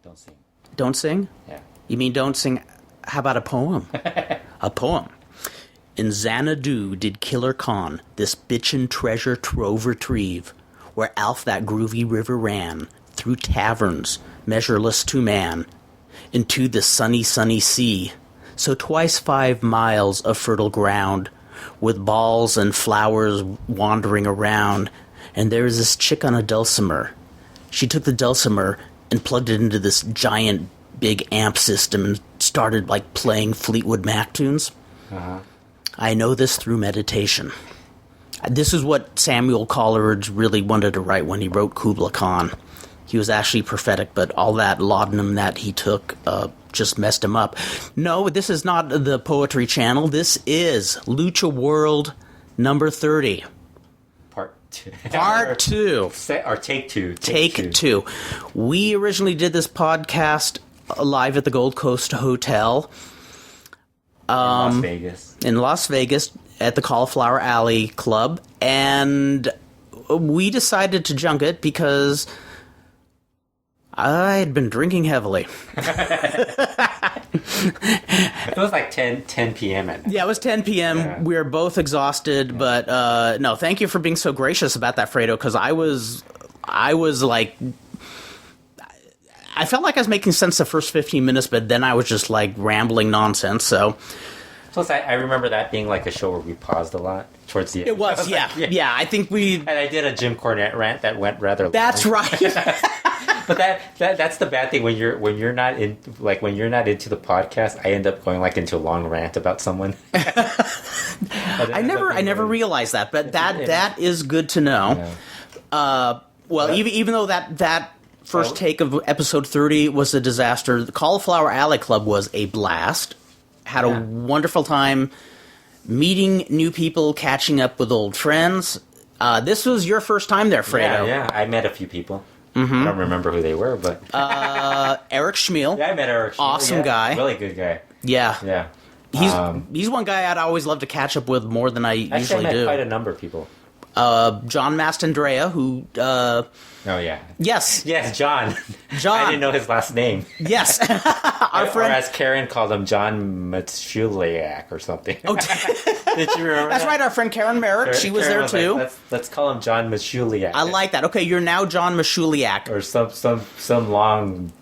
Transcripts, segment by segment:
don't sing. Don't sing? Yeah. You mean don't sing? How about a poem? A poem. In Xanadu did Killer Khan this bitchin' treasure trove retrieve, where Alf that groovy river ran, through taverns, measureless to man, into the sunny, sunny sea. So twice 5 miles of fertile ground, with balls and flowers wandering around, and there is this chick on a dulcimer. She took the dulcimer and plugged it into this giant big amp system and started, like, playing Fleetwood Mac tunes. Uh-huh. I know this through meditation. This is what Samuel Coleridge really wanted to write when he wrote Kubla Khan. He was actually prophetic, but all that laudanum that he took just messed him up. No, this is not the Poetry Channel. This is LuchaWorld number 30. Part 2. Part 2. Or take 2. Take two. We originally did this podcast live at the Gold Coast Hotel. In Las Vegas. In Las Vegas at the Cauliflower Alley Club. And we decided to junk it because I had been drinking heavily. It was like 10 p.m. Yeah, it was 10 p.m. Yeah. We were both exhausted, but no, thank you for being so gracious about that, Fredo, because I was like, I felt like I was making sense the first 15 minutes, but then I was just like rambling nonsense, so... Plus, I remember that being like a show where we paused a lot towards the end. It was, yeah. Like, yeah, I think we... And I did a Jim Cornette rant that went rather long. That's right. But that's the bad thing when you're not into the podcast. I end up going like into a long rant about someone. I never realized that, but that is good to know. Yeah. Even though that first take of episode 30 was a disaster, the Cauliflower Alley Club was a blast. Had a wonderful time meeting new people, catching up with old friends. This was your first time there, Fredo. Yeah, I met a few people. Mm-hmm. I don't remember who they were, but... Eric Schmiel. Yeah, I met Eric Schmiel. Awesome guy. Really good guy. Yeah. Yeah. He's one guy I'd always love to catch up with more than I usually do. I met quite a number of people. John Mastandrea, who... Oh, yeah. Yes. Yes, John. I didn't know his last name. Yes. Our friend... Or as Karen called him, John Matshuliak or something. Oh, did you remember That's right, our friend Karen Merritt. She was there, too. Like, let's call him John Matshuliak. I like that. Okay, you're now John Mashuliak. Or some long...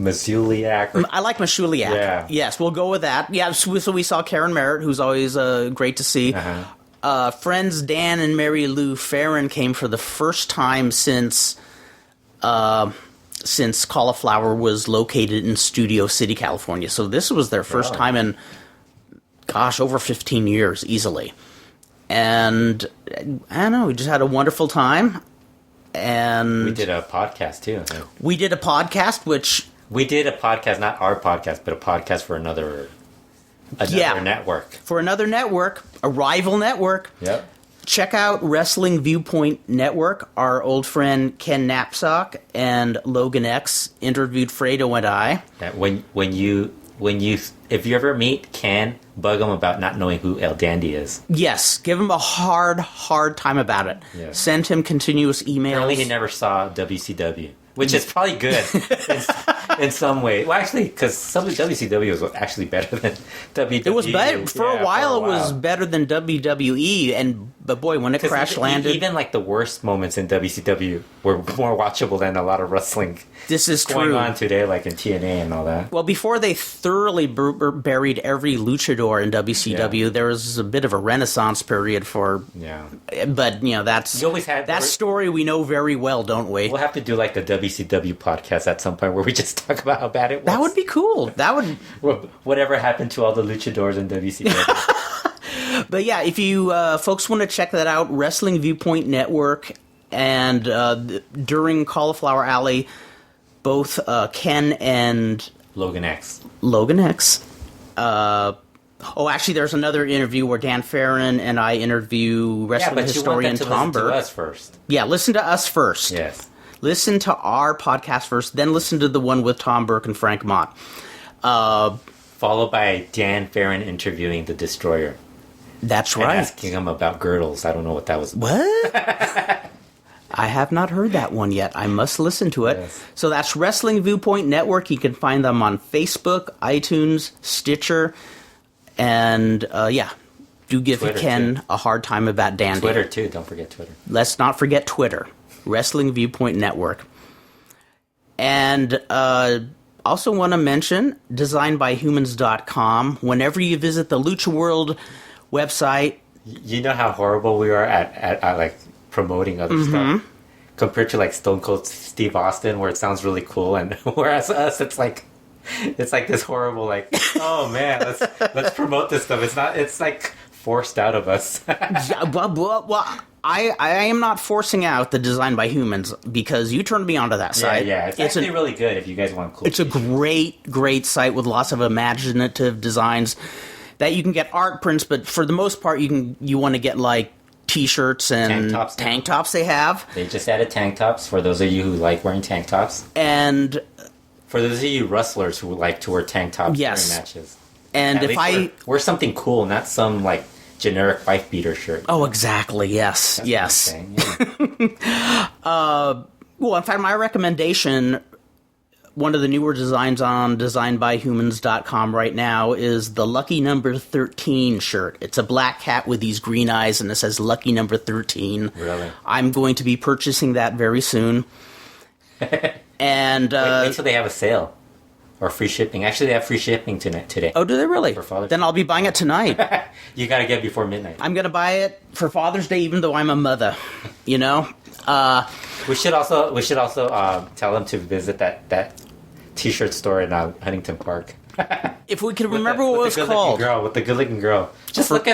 Masuliak. I like Mashuliak. Yeah. Yes, we'll go with that. Yeah, so we saw Karen Merritt, who's always great to see. Uh-huh. Friends Dan and Mary Lou Farren came for the first time since Cauliflower was located in Studio City, California. So this was their first time in, over 15 years, easily. And, I don't know, we just had a wonderful time. And we did a podcast, too. We did a podcast, We did a podcast, not our podcast, but a podcast for another network. For another network, a rival network. Yep. Check out Wrestling Viewpoint Network. Our old friend Ken Napzok and Logan X interviewed Fredo and I. Yeah, if you ever meet Ken, bug him about not knowing who El Dandy is. Yes, give him a hard time about it. Yeah. Send him continuous emails. Apparently he never saw WCW, which is probably good in some way. Well, actually, because some of WCW was actually better than WWE. It was better for a while. It was better than WWE, but boy, when it crash landed, even like the worst moments in WCW were more watchable than a lot of wrestling. This is going on today, like in TNA and all that. Well, before they thoroughly buried every luchador in WCW, there was a bit of a renaissance period for. Yeah. But that's that story we know very well, don't we? We'll have to do like the WCW podcast at some point where we just talk about how bad it was. That would be cool. That would. Whatever happened to all the luchadors in WCW? But yeah, if you folks want to check that out, Wrestling Viewpoint Network, and during Cauliflower Alley, both Ken and Logan X. Actually, there's another interview where Dan Farren and I interview wrestling historian Tom Burke. Listen to us first. Yeah, listen to us first. Yes. Listen to our podcast first, then listen to the one with Tom Burke and Frank Mott. Followed by Dan Farren interviewing the Destroyer. That's right. And asking him about girdles. I don't know what that was about. What? I have not heard that one yet. I must listen to it. Yes. So that's Wrestling Viewpoint Network. You can find them on Facebook, iTunes, Stitcher, and do give Twitter, Ken too. a hard time about Dandy. Twitter, too. Don't forget Twitter. Let's not forget Twitter. Wrestling Viewpoint Network. And also want to mention designbyhumans.com. Whenever you visit the LuchaWorld website... You know how horrible we are at like promoting other stuff compared to like Stone Cold Steve Austin, where it sounds really cool, and whereas us, it's like this horrible like, oh man, let's promote this stuff. It's like forced out of us. Well, I am not forcing out the Design by Humans because you turned me onto that site. Yeah, it's actually really good if you guys want cool. It's a great site with lots of imaginative designs that you can get art prints, but for the most part, you want to get like T-shirts and tank tops. They have. They just added tank tops for those of you who like wearing tank tops, and for those of you wrestlers who like to wear tank tops during matches. And if I wear something cool, not some like generic wife beater shirt. Oh, exactly. Yes. That's yes. what I'm saying, yeah. Well, in fact, my recommendation, one of the newer designs on designbyhumans.com right now is the Lucky Number 13 shirt. It's a black cat with these green eyes, and it says Lucky Number 13. Really? I'm going to be purchasing that very soon. And wait till they have a sale. Or free shipping. Actually, they have free shipping today. Oh, do they really? For Father's Then I'll be buying it tonight. You got to get it before midnight. I'm going to buy it for Father's Day, even though I'm a mother. You know? We should also tell them to visit that T-shirt store in Huntington Park. If we could remember what it was called. With the good-looking girl. Just look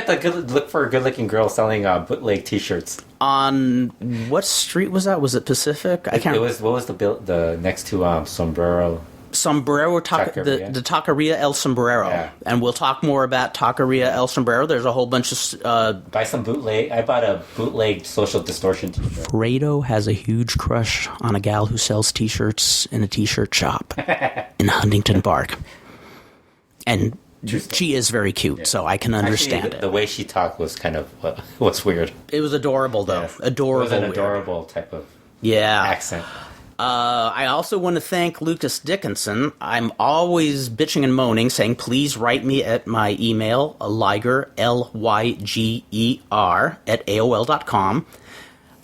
for a good-looking girl selling bootleg T-shirts. On what street was that? Was it Pacific? I can't. It was. What was the next to Sombrero? Sombrero, the Taqueria El Sombrero. Yeah. And we'll talk more about Taqueria El Sombrero. There's a whole bunch of... Buy some bootleg. I bought a bootleg Social Distortion t-shirt. Fredo has a huge crush on a gal who sells T-shirts in a T-shirt shop in Huntington Park. And she is very cute, so I can understand Actually, it. The way she talked was kind of... was weird. It was adorable, though. Yes. Adorable. It was an adorable type of accent. I also want to thank Lucas Dickinson. I'm always bitching and moaning, saying, please write me at my email, liger, Lyger, at AOL.com.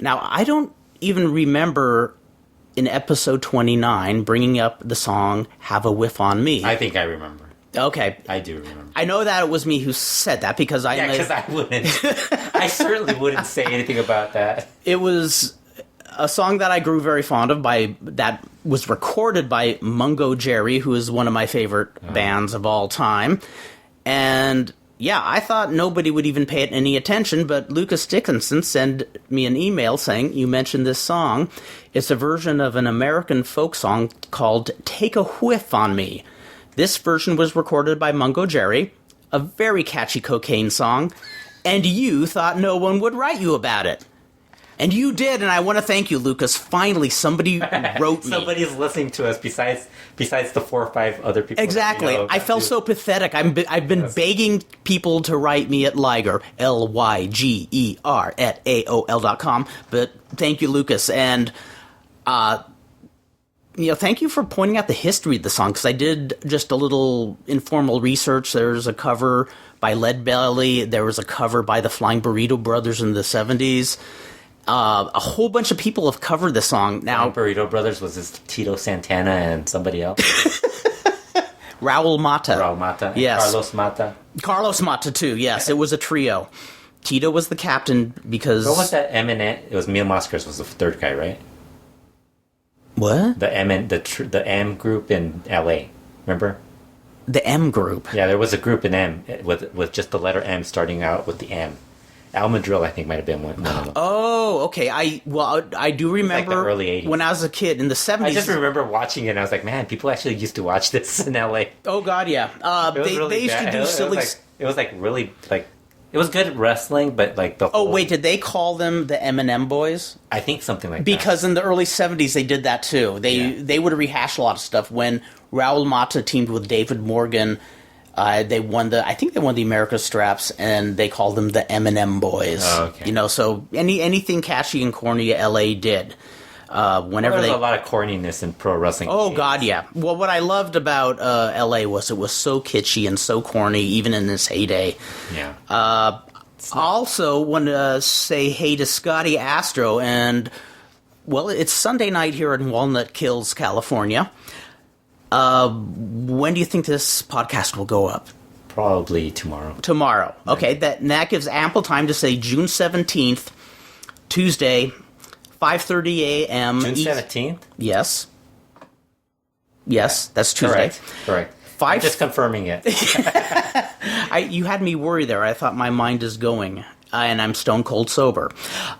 Now, I don't even remember in episode 29 bringing up the song Have a Whiff on Me. I think I remember. Okay. I do remember. I know that it was me who said that because I... Yeah, because I wouldn't. I certainly wouldn't say anything about that. It was... a song that I grew very fond of that was recorded by Mungo Jerry, who is one of my favorite bands of all time. And yeah, I thought nobody would even pay it any attention, but Lucas Dickinson sent me an email saying, you mentioned this song. It's a version of an American folk song called Take a Whiff on Me. This version was recorded by Mungo Jerry, a very catchy cocaine song, and you thought no one would write you about it. And you did, and I want to thank you, Lucas. Finally, somebody wrote me. Somebody's listening to us besides the 4 or 5 other people. Exactly. I felt so pathetic. I've been begging people to write me at Liger, Lyger, at AOL.com. But thank you, Lucas. And, thank you for pointing out the history of the song, because I did just a little informal research. There's a cover by Leadbelly. There was a cover by the Flying Burrito Brothers in the 70s. A whole bunch of people have covered the song. Now, Burrito Brothers was this Tito Santana and somebody else. Raul Mata. Raul Mata. Yes. Carlos Mata. Carlos Mata, too. Yes, it was a trio. Tito was the captain because... What was that M&M? It was Mil Mascaras was the third guy, right? What? The M group in L.A. Remember? The M group? Yeah, there was a group in M with just the letter M starting out with the M. Al Madril, I think, might have been one of them. Oh, okay. I do remember like the early 80s. when I was a kid in the 70s. I just remember watching it and I was like, man, people actually used to watch this in LA. Oh, God, yeah. They used to do silly... It was like really, like, it was good wrestling, but like the whole... Oh, wait, did they call them the M&M Boys? I think something like that. Because in the early 70s, they did that, too. They would rehash a lot of stuff. When Raul Mata teamed with David Morgan, They won I think they won the America's Straps, and they called them the M&M Boys. Oh, okay. You know, so anything catchy and corny LA did. Whenever there's a lot of corniness in pro wrestling. Oh, games. God, yeah. Well, what I loved about LA was it was so kitschy and so corny, even in its heyday. Yeah. Also, want to say hey to Scotty Astro, and, well, it's Sunday night here in Walnut Kills, California. When do you think this podcast will go up? Probably tomorrow. Tomorrow. Okay, that gives ample time to say June 17th, Tuesday, 5:30 a.m. June 17th? Yes. Yes, that's Tuesday. Correct. I'm just confirming it. You had me worry there. I thought my mind is going, and I'm stone cold sober.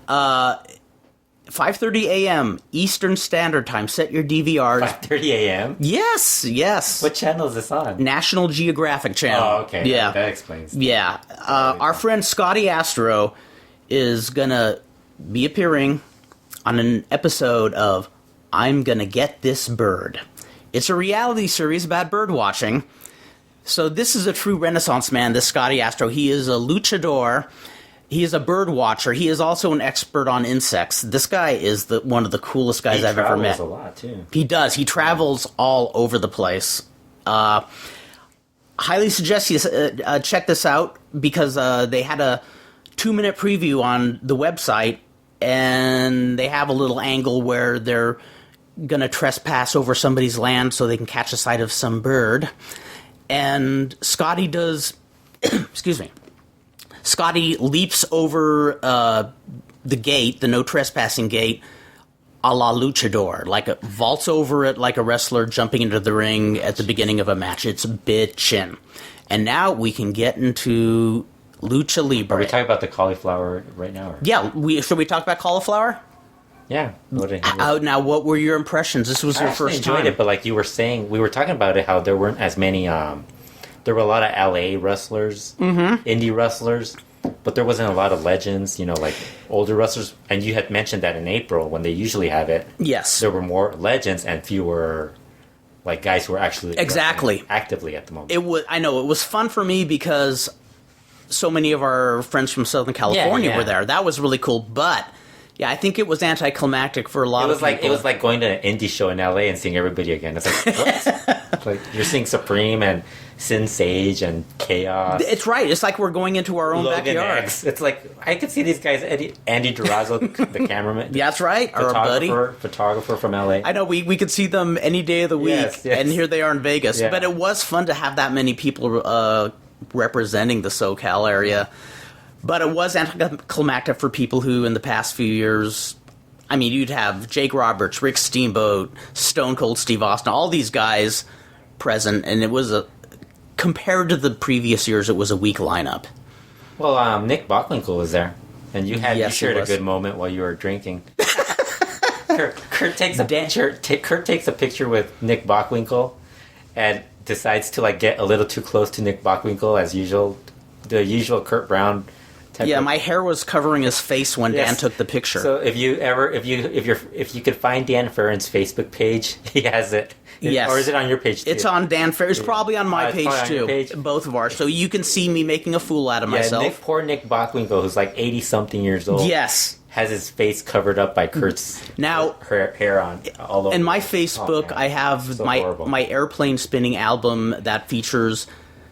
5:30 a.m. Eastern Standard Time. Set your DVRs. 5:30 a.m.? Yes. What channel is this on? National Geographic Channel. Oh, okay. Yeah. That explains. Yeah. Our friend Scotty Astro is going to be appearing on an episode of I'm Gonna Get This Bird. It's a reality series about bird watching. So this is a true Renaissance man, this Scotty Astro. He is a luchador. He is a bird watcher. He is also an expert on insects. This guy is one of the coolest guys I've ever met. He travels a lot, too. He does. He travels all over the place. Highly suggest you check this out, because they had a 2-minute preview on the website, and they have a little angle where they're going to trespass over somebody's land so they can catch a sight of some bird. And Scotty does... excuse me. Scotty leaps over the gate, the no trespassing gate, a la luchador, vaults over it like a wrestler jumping into the ring at the beginning of a match. It's bitchin'. And now we can get into lucha libre. Are we talking about the cauliflower right now? Or? Yeah, should we talk about cauliflower? Yeah. Now, what were your impressions? This was your first time. I enjoyed it, but like you were saying, we were talking about it, how there weren't as many... there were a lot of LA wrestlers, indie wrestlers, but there wasn't a lot of legends, like older wrestlers. And you had mentioned that in April, when they usually have it, yes, there were more legends and fewer like guys who were actually actively at the moment. I know it was fun for me because so many of our friends from Southern California were there. That was really cool, but. Yeah, I think it was anticlimactic for a lot of people. It was like going to an indie show in LA and seeing everybody again. It's like, what? Like you're seeing Supreme and Sin Sage and Chaos. It's right. It's like we're going into our own Logan backyard. X. It's like, I could see these guys, Andy Durazo, the cameraman. That's right, our buddy. Photographer from LA. I know, we could see them any day of the week, yes. and here they are in Vegas. Yeah. But it was fun to have that many people representing the SoCal area. But it was anticlimactic for people who, in the past few years, I mean, you'd have Jake Roberts, Rick Steamboat, Stone Cold Steve Austin, all these guys present, and it was compared to the previous years, it was a weak lineup. Well, Nick Bockwinkle was there, and you shared a good moment while you were drinking. Kurt takes a picture with Nick Bockwinkle, and decides to get a little too close to Nick Bockwinkle as usual, the usual Kurt Brown. Yeah, my hair was covering his face when Dan took the picture. So if you could find Dan Farren's Facebook page, he has it. Yes. Or is it on your page too? It's on Dan Farren. It's probably on my page too. Both of ours. So you can see me making a fool out of myself. Poor Nick Bockwinkle, who's like 80-something years old. Yes. Has his face covered up by Kurt's hair on all over. In my Facebook, I have my airplane spinning album that features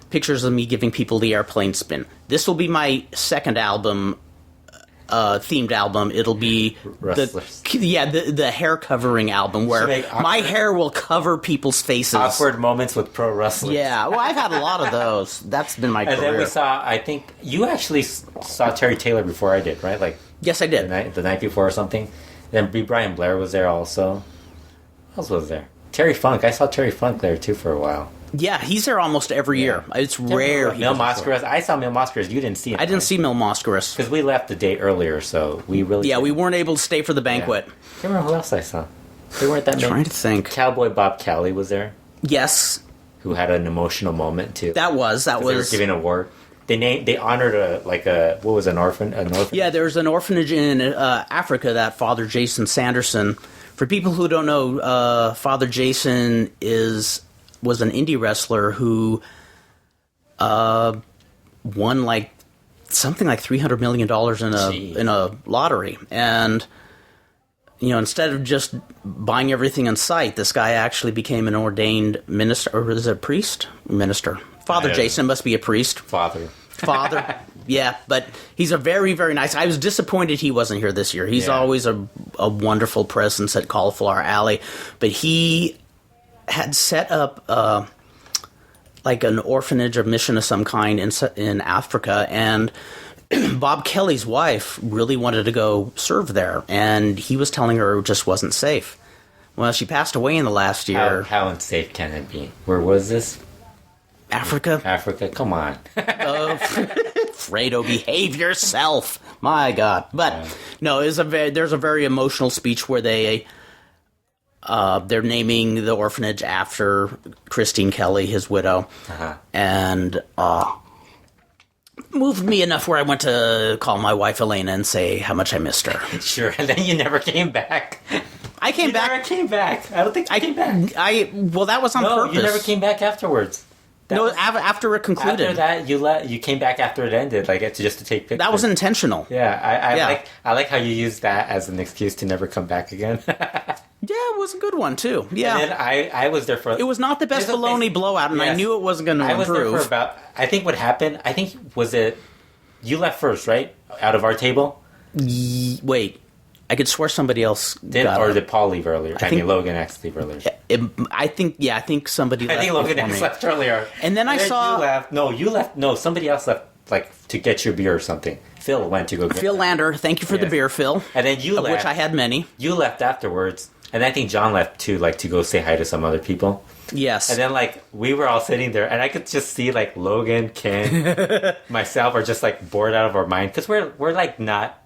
pictures of me giving people the airplane spin. This will be my second album, themed album. It'll be the hair covering album where my hair will cover people's faces. Awkward moments with pro wrestlers. Yeah, well, I've had a lot of those. That's been my career. And then we saw, I think, you actually saw Terry Taylor before I did, right? Yes, I did. The night before or something. Then B. Brian Blair was there also. Who else was there? Terry Funk. I saw Terry Funk there too for a while. Yeah, he's there almost every year. It's rare. Mil Mascaras. I saw Mil Mascaras. You didn't see him. I didn't see Mil Mascaras. Because we left the day earlier, so we really... Yeah, we weren't able to stay for the banquet. Yeah. I can't remember who else I saw. They weren't that many. I'm trying to think. Cowboy Bob Cali was there. Yes. Who had an emotional moment, too. That was... They were giving an award. They honored an orphan? Yeah, there's an orphanage in Africa that Father Jason Sanderson... For people who don't know, Father Jason was an indie wrestler who won like something like $300 million in a lottery. And, instead of just buying everything in sight, this guy actually became an ordained minister, or is it a priest? Minister. Father Jason must be a priest. Father. Yeah, but he's a very, very nice. I was disappointed he wasn't here this year. He's always a wonderful presence at Cauliflower Alley, but he had set up like an orphanage or mission of some kind in Africa, and Bob Kelly's wife really wanted to go serve there, and he was telling her it just wasn't safe. Well, she passed away in the last year. How unsafe can it be? Where was this? Africa, come on. Fredo, behave yourself. My God. But no, there's a very emotional speech where they're naming the orphanage after Christine Kelly, his widow, and moved me enough where I went to call my wife Elena and say how much I missed her. Sure, and then you never came back. I came back. You never came back. I don't think I came back. Well, that was on purpose. You never came back afterwards. After it concluded. After that, you came back after it ended, like just to take pictures. That was intentional. Yeah, I like how you use that as an excuse to never come back again. Yeah, it was a good one too. Yeah, and then I was there for. It was not the best baloney blowout, and I knew it wasn't going to improve. I was there for about. I think what happened. Was it you left first, right? Out of our table. Wait. I could swear somebody else did Paul leave earlier? I mean, Logan X leave earlier. I think somebody left. I think Logan X left earlier. And then I saw... You left. No, you left. No, somebody else left, like, to get your beer or something. Phil went to go get Phil Lander. Thank you for the beer, Phil. And then you left. Which I had many. You left afterwards. And I think John left, too, like, to go say hi to some other people. Yes. And then, like, we were all sitting there, and I could just see, like, Logan, Ken, myself are just, like, bored out of our mind. Because we're like, not...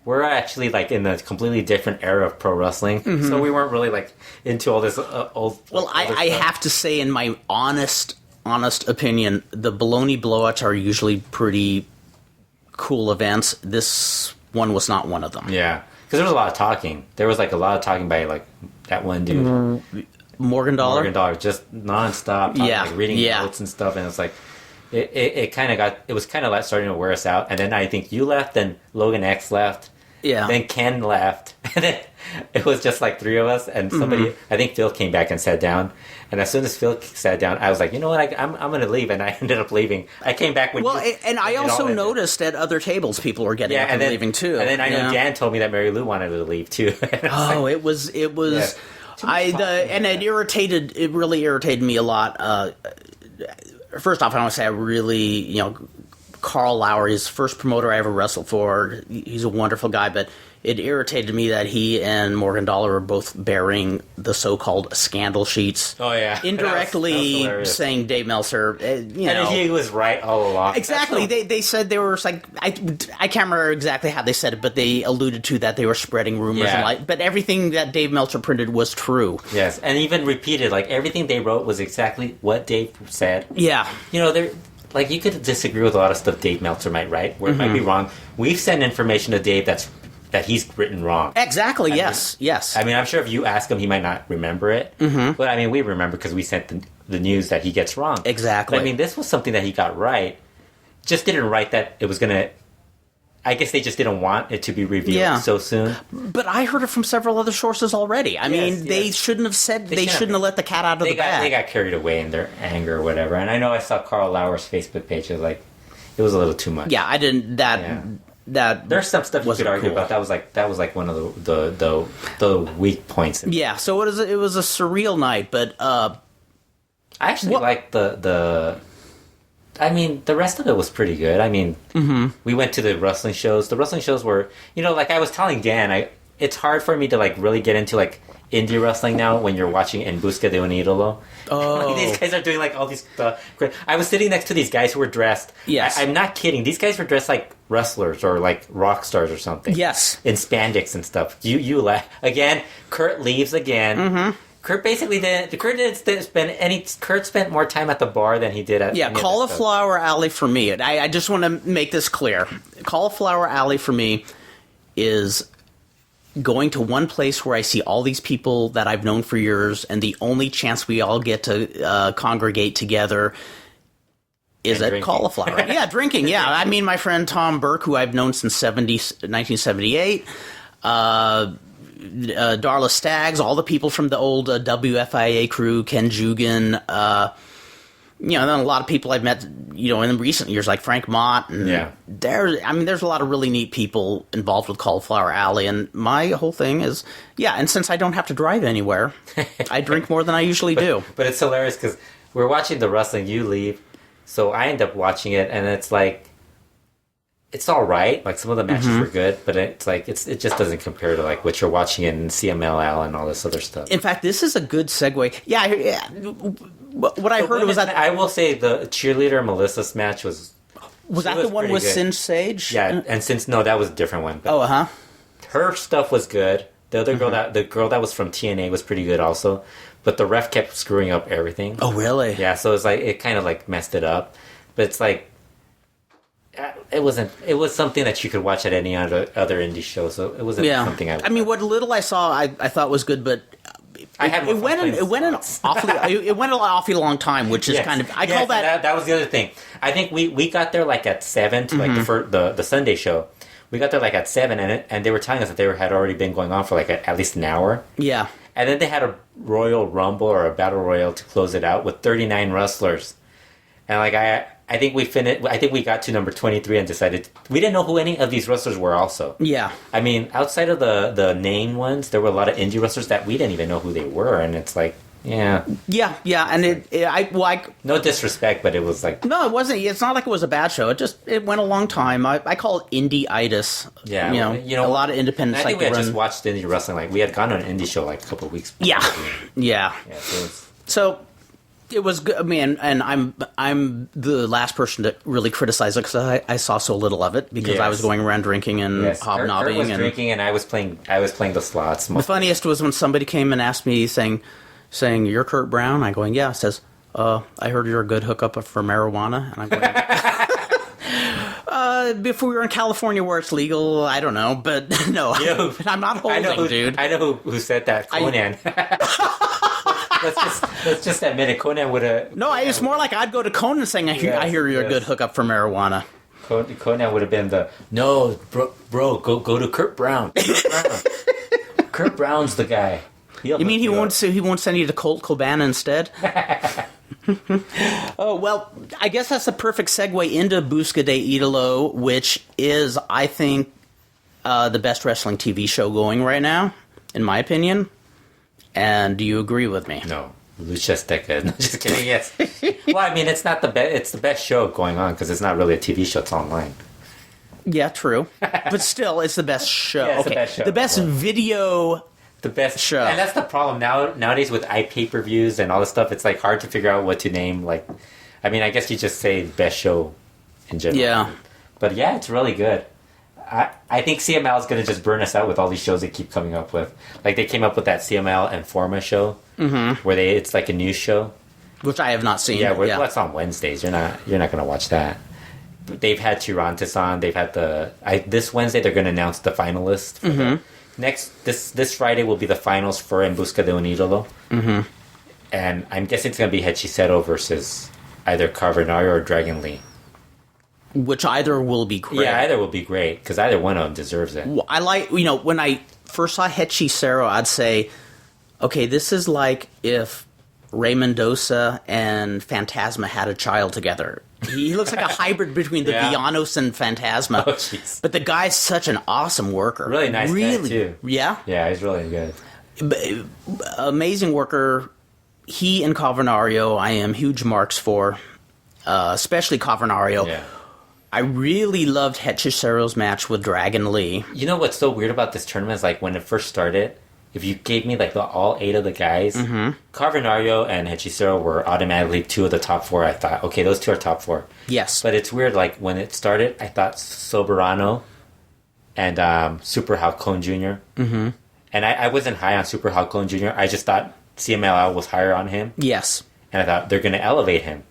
We're actually, like, in a completely different era of pro wrestling. Mm-hmm. So we weren't really, like, into all this old... Well, I have to say, in my honest opinion, the baloney blowouts are usually pretty cool events. This one was not one of them. Yeah. Because there was a lot of talking. There was, like, a lot of talking by, like, that one dude. Morgan just nonstop talking, like, reading notes and stuff. And it's like... It kind of got... It was kind of like starting to wear us out. And then I think you left, then Logan X left. Yeah. Then Ken left. And then it was just like three of us. And somebody... I think Phil came back and sat down. And as soon as Phil sat down, I was like, you know what? I'm going to leave. And I ended up leaving. I came back with you. And I also noticed at other tables people were getting up and leaving too. And then I know Dan told me that Mary Lou wanted to leave too. It was... And it really irritated me a lot. First off, I want to say I really, Carl Lowry's first promoter I ever wrestled for. He's a wonderful guy, but it irritated me that he and Morgan Dollar were both bearing the so-called scandal sheets. Oh, yeah. Indirectly that was saying Dave Meltzer, And he was right all along. Exactly. They said they were like, I can't remember exactly how they said it, but they alluded to that they were spreading rumors. And but everything that Dave Meltzer printed was true. Yes, and even repeated, like everything they wrote was exactly what Dave said. Yeah. Like you could disagree with a lot of stuff Dave Meltzer might write, where it might be wrong. We've sent information to Dave that he's written wrong. Exactly, yes. I mean, I'm sure if you ask him, he might not remember it. Mm-hmm. But, I mean, we remember because we sent the news that he gets wrong. Exactly. But, I mean, this was something that he got right. Just didn't write that it was going to... I guess they just didn't want it to be revealed so soon. But I heard it from several other sources already. I mean, they shouldn't have said... They shouldn't have let the cat out of the bag. They got carried away in their anger or whatever. And I know I saw Carl Lauer's Facebook page. It was like... It was a little too much. Yeah, I didn't... There's some stuff you could argue about. That was like one of the weak points. So it was a surreal night, but I actually liked the. I mean, the rest of it was pretty good. I mean, we went to the wrestling shows. The wrestling shows were, like I was telling Dan, it's hard for me to like really get into like indie wrestling now when you're watching En Busca de un Ídolo. Oh. These guys are doing like all these... I was sitting next to these guys who were dressed... Yes. I'm not kidding. These guys were dressed like wrestlers or like rock stars or something. Yes. In spandex and stuff. You laugh. Again, Kurt leaves again. Mm-hmm. Kurt basically didn't... Kurt spent more time at the bar than he did at... Yeah, Cauliflower Alley for me. I just want to make this clear. Cauliflower Alley for me is... going to one place where I see all these people that I've known for years, and the only chance we all get to congregate together is And at drinking. Cauliflower. Yeah, drinking. Yeah, I mean, my friend Tom Burke, who I've known since 1978. Darla Staggs, all the people from the old WFIA crew, Ken Jugan, and then a lot of people I've met, in recent years, like Frank Mott. And there's a lot of really neat people involved with Cauliflower Alley. And my whole thing is, and since I don't have to drive anywhere, I drink more than I usually do. But it's hilarious because we're watching the wrestling, you leave, so I end up watching it, and it's like, it's all right. Like, some of the matches were good, but it's like, it just doesn't compare to, like, what you're watching in CMLL and all this other stuff. In fact, this is a good segue. Yeah. What I heard was that... I will say the cheerleader Melissa's match was... Was that the one with good. Singe Sage? Yeah, and no, that was a different one. But her stuff was good. The other girl, the girl that was from TNA was pretty good also. But the ref kept screwing up everything. Oh, really? Yeah, so it's like, it kind of like messed it up. But it's like, it was something that you could watch at any other indie show, so it wasn't something I what little I saw I thought was good, but it went an awfully long time, which is kind of call that was the other thing. I think we got there like at 7 to like the Sunday show. We got there like at 7, and they were telling us that they had already been going on for like at least an hour. Yeah. And then they had a Royal Rumble or a Battle Royal to close it out with 39 wrestlers. And like I think we finished. I think we got to number 23 and decided we didn't know who any of these wrestlers were. Also, yeah. I mean, outside of the name ones, there were a lot of indie wrestlers that we didn't even know who they were, and it's like, yeah. And no disrespect, but it was like, no, it wasn't. It's not like it was a bad show. It went a long time. I call it indie-itis. Yeah, a lot of independent. I think we had just watched indie wrestling. Like, we had gone on an indie show like a couple of weeks before. Yeah. So it was good. I mean, and I'm the last person to really criticize it because I saw so little of it because I was going around drinking and hobnobbing. Kurt was drinking, and I was playing the slots. The funniest was when somebody came and asked me, saying, "You're Kurt Brown?" I going, "Yeah." Says, "I heard you're a good hookup for marijuana," and I'm going. If we were in California where it's legal, I don't know, but no, I'm not holding, dude. I know who said that. Conan. Let's just admit it. Conan would have. No, it's more like I'd go to Conan saying, "I hear you're a good hookup for marijuana." Conan would have been bro. Go to Kurt Brown. Kurt Brown's the guy. You mean he won't send you to Colt Cabana instead? Oh, well, I guess that's the perfect segue into Busca de Idolo, which is, I think, the best wrestling TV show going right now, in my opinion. And do you agree with me? No. Lucha Azteca. No, just kidding. Yes. Well, I mean, it's not the best. It's the best show going on because it's not really a TV show. It's online. Yeah, true. But still, it's the best show. Yeah, it's the best show. The best video. The best show. And that's the problem nowadays with pay-per-views and all this stuff. It's like hard to figure out what to name. Like, I mean, I guess you just say best show in general. Yeah. But yeah, it's really good. I think CML is going to just burn us out with all these shows they keep coming up with. Like, they came up with that CML Informa show, where it's like a news show, which I have not seen. Yeah, that's on Wednesdays. You're not going to watch that. But they've had Tirantes on. They've had this Wednesday they're going to announce the finalists. For this Friday will be the finals for En Busca de un Ídolo. And I'm guessing it's going to be Hechicero versus either Carbonario or Dragon Lee. Which either will be great. Yeah, either will be great, because either one of them deserves it. I like, when I first saw Hechicero, I'd say, okay, this is like if Ray Mendoza and Phantasma had a child together. He looks like a hybrid between the Villanos and Phantasma. Oh, jeez. But the guy's such an awesome worker. Really nice guy, too. Yeah? Yeah, he's really good. Amazing worker. He and Cavernario, I am huge marks for, especially Cavernario. Yeah. I really loved Hechicero's match with Dragon Lee. You know what's so weird about this tournament is, like, when it first started, if you gave me, like, all 8 of the guys, Carbonario and Hechicero were automatically 2 of the top 4. I thought, okay, those 2 are top 4. Yes. But it's weird, like, when it started, I thought Soberano and Super Halcón Jr. And I wasn't high on Super Halcón Jr. I just thought CMLL was higher on him. Yes. And I thought, they're going to elevate him.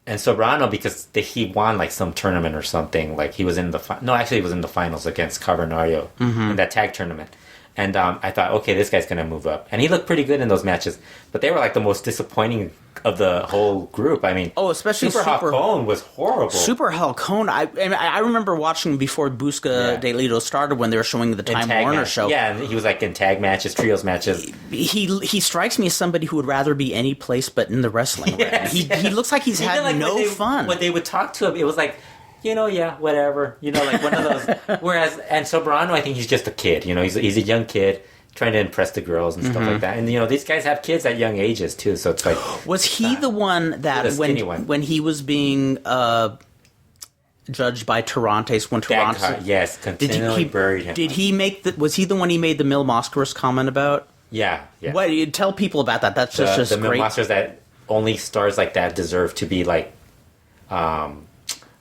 And Soberano, because he won, like, some tournament or something. Like, he was in the... he was in the finals against Carbonario in that tag tournament. And I thought, okay, this guy's going to move up. And he looked pretty good in those matches. But they were like the most disappointing of the whole group. I mean, especially Super Halcón was horrible. Super Halcón. I remember watching before Busca de Lido started when they were showing the Time Warner show. Yeah, and he was like in tag matches, trios matches. He strikes me as somebody who would rather be any place but in the wrestling ring. Yes, he looks like he's had no fun. When they would talk to him, it was like, whatever. Like one of those. Whereas, and Soberano, I think he's just a kid. He's a young kid trying to impress the girls and stuff like that. And, these guys have kids at young ages, too. So it's like... Was he the one that when he was being judged by Tarantes when Tarantes... Yes, continually buried him. Was he the one he made the Mil Máscaras comment about? Yeah. What, you tell people about that. That's just the great. The Mil Máscaras that only stars like that deserve to be like...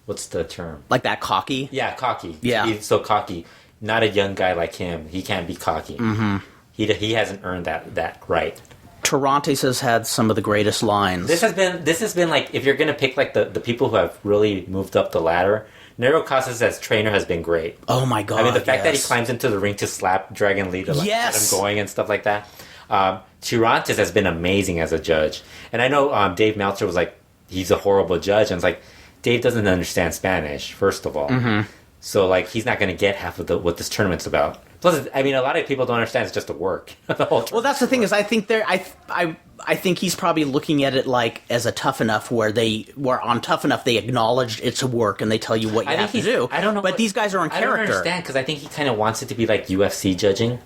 what's the term? Like that cocky? Yeah, cocky. Yeah. He's so cocky. Not a young guy like him. He can't be cocky. Mm-hmm. He hasn't earned that right. Tarantes has had some of the greatest lines. This has been like, if you're going to pick like the people who have really moved up the ladder, Nero Casas as trainer has been great. Oh my God. I mean, the fact that he climbs into the ring to slap Dragon Lee to get him going and stuff like that. Tarantes has been amazing as a judge. And I know Dave Meltzer was like, he's a horrible judge. And it's like, Dave doesn't understand Spanish, first of all. Mm-hmm. So, like, he's not going to get half of what this tournament's about. Plus, I mean, a lot of people don't understand it's just a work. Well, that's the thing is, I think I think he's probably looking at it like as a Tough Enough, where on Tough Enough they acknowledged it's a work and they tell you what you have to do. I don't know, but these guys are in character. I don't understand because I think he kind of wants it to be like UFC judging.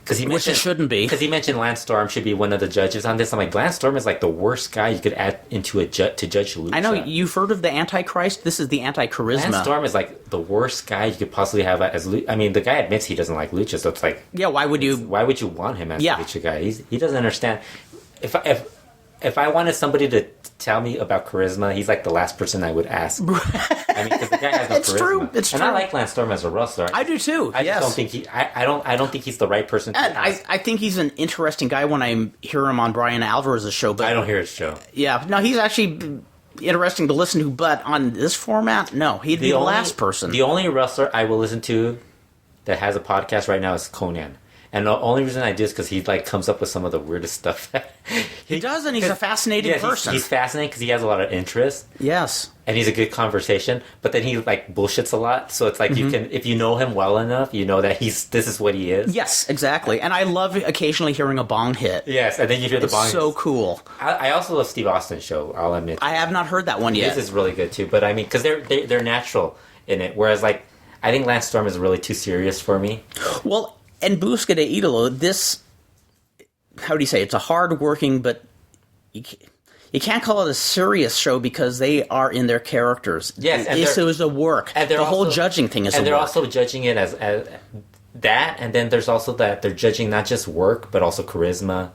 Which it shouldn't be. Because he mentioned Lance Storm should be one of the judges on this. I'm like, Lance Storm is like the worst guy you could add into to judge lucha. I know, you've heard of the Antichrist? This is the Anti-Charisma. Lance Storm is like the worst guy you could possibly have as lucha. I mean, the guy admits he doesn't like lucha, so it's like... Yeah, why would you want him as a lucha guy? He doesn't understand. If I wanted somebody to tell me about charisma, he's like the last person I would ask. I mean, because the guy has no charisma. It's true. I like Lance Storm as a wrestler. I do too. I just don't think I don't think he's the right person to ask. I think he's an interesting guy when I hear him on Brian Alvarez's show. But I don't hear his show. Yeah, no, he's actually interesting to listen to. But on this format, no, he'd be the last person. The only wrestler I will listen to that has a podcast right now is Conan. And the only reason I do is because he like comes up with some of the weirdest stuff. He does, and he's a fascinating person. He's fascinating because he has a lot of interest. Yes, and he's a good conversation. But then he like bullshits a lot. So it's like you can, if you know him well enough, you know that this is what he is. Yes, exactly. And I love occasionally hearing a bong hit. Yes, and then you hear the bong. It's so cool. I also love Steve Austin's show. I'll admit. I have not heard that one yet. This is really good too. But I mean, because they're natural in it. Whereas like I think Lance Storm is really too serious for me. Well. And Busca de Idolo, this, how do you say, it's a hard-working, but you can't call it a serious show because they are in their characters. Yes, and it was a work. And the whole judging thing is a work. And they're also judging it as that, and then there's also that they're judging not just work, but also charisma,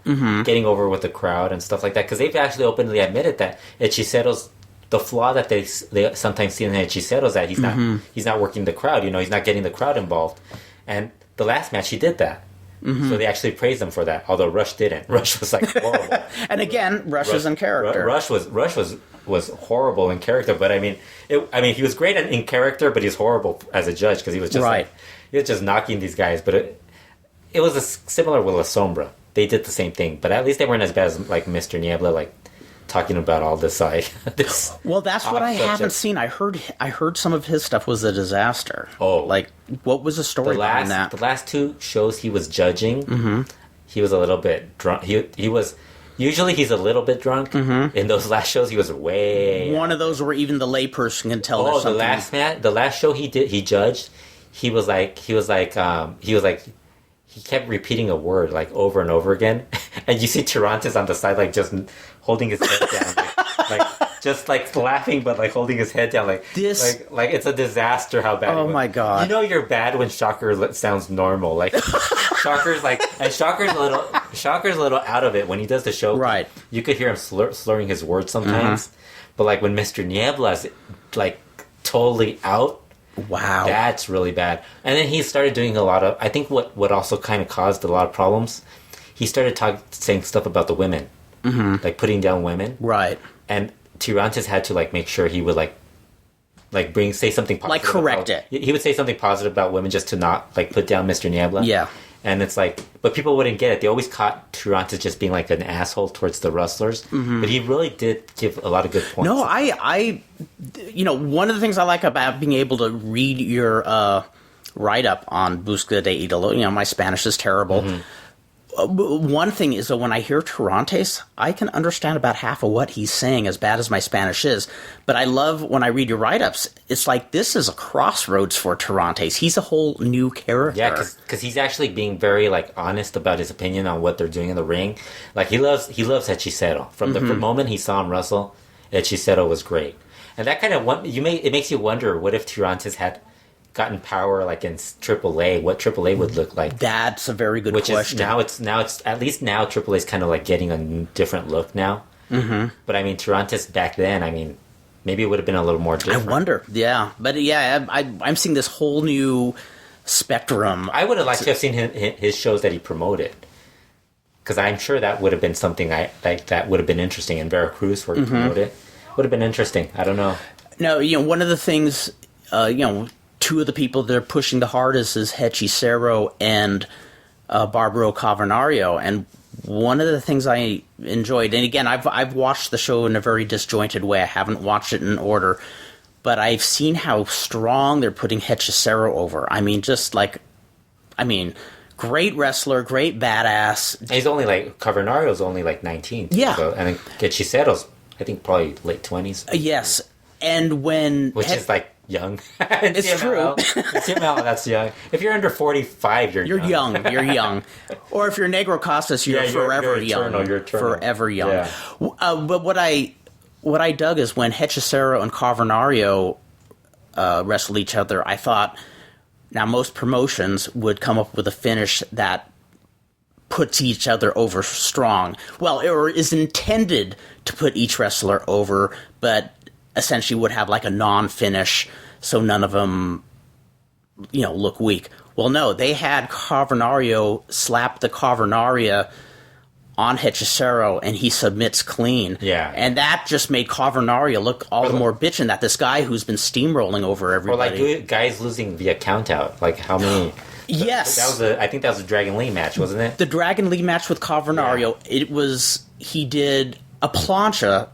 getting over with the crowd and stuff like that. Because they've actually openly admitted that Hechicero's the flaw that they sometimes see in Hechicero is that he's not working the crowd. He's not getting the crowd involved. And the last match, he did that. So they actually praised him for that, although Rush didn't. Rush was like horrible. And again, Rush is in character. Rush was horrible in character, but I mean, he was great in character, but he's horrible as a judge because he was just he was just knocking these guys. But it was similar with La Sombra. They did the same thing, but at least they weren't as bad as like Mr. Niebla, like talking about all this well, that's what I haven't seen. I heard some of his stuff was a disaster. Oh, like what was the story behind that? The last two shows he was judging, he was a little bit drunk. He was usually he's a little bit drunk. In those last shows, he was way one of those where even the layperson can tell. Oh, the last show he judged, he kept repeating a word like over and over again, and you see Tarantes on the side like just holding his head down, like just like laughing but like holding his head down, like this, like it's a disaster how bad. Oh my god! You're bad when Shocker sounds normal. Like Shocker's Shocker's a little out of it when he does the show. Right, you could hear him slurring his words sometimes, but like when Mr. Niebla's like totally out. Wow. That's really bad. And then he started doing a lot of... I think what also kind of caused a lot of problems, he started saying stuff about the women. Like putting down women. Right. And Tirantes had to like make sure he would like say something positive. Like correct it. He would say something positive about women just to not like put down Mr. Niebla. Yeah. And it's like, but people wouldn't get it. They always caught Tirantes just being like an asshole towards the wrestlers. But he really did give a lot of good points. No, one of the things I like about being able to read your write-up on Busca de Idolo, my Spanish is terrible. One thing is that when I hear Tirantes, I can understand about half of what he's saying, as bad as my Spanish is. But I love when I read your write-ups, it's like this is a crossroads for Tirantes. He's a whole new character. Yeah, because he's actually being very like honest about his opinion on what they're doing in the ring. Like he loves Hechicero. From the moment he saw him wrestle, Hechicero was great. And that kind of it makes you wonder, what if Tirantes had gotten power like in AAA, what AAA would look like? That's a very good question. Now it's at least now AAA is kind of like getting a different look now. But I mean, Tirantes back then, I mean, maybe it would have been a little more different. I wonder, yeah. But yeah, I'm seeing this whole new spectrum. I would have liked to have seen his shows that he promoted, because I'm sure that would have been something that would have been interesting in Veracruz, where he promoted it. Would have been interesting. I don't know. No, one of the things, two of the people that are pushing the hardest is Hechicero and Barbaro Cavernario. And one of the things I enjoyed, and again, I've watched the show in a very disjointed way. I haven't watched it in order, but I've seen how strong they're putting Hechicero over. I mean, great wrestler, great badass. He's only like, Cavernario's only like 19. Yeah. So, and Hechicero's, I think, probably late 20s. Yes. And which is like young. It's CMLL. true. CMLL, that's young. If you're under 45, you're young. You're young. Or if you're Negro Costas, you're forever young. You're eternal. Forever young. Yeah. But what I dug is when Hechicero and Cavernario wrestled each other, I thought, now most promotions would come up with a finish that puts each other over strong. Well, or is intended to put each wrestler over, but essentially would have like a non-finish, so none of them, look weak. Well, no, they had Cavernario slap the Cavernaria on Hechicero, and he submits clean. Yeah. And that just made Cavernario look all the more bitchin', that this guy who's been steamrolling over everybody. Or like guys losing via countout. Like how many... Yes. I think that was a Dragon Lee match, wasn't it? The Dragon Lee match with Cavernario, he did a plancha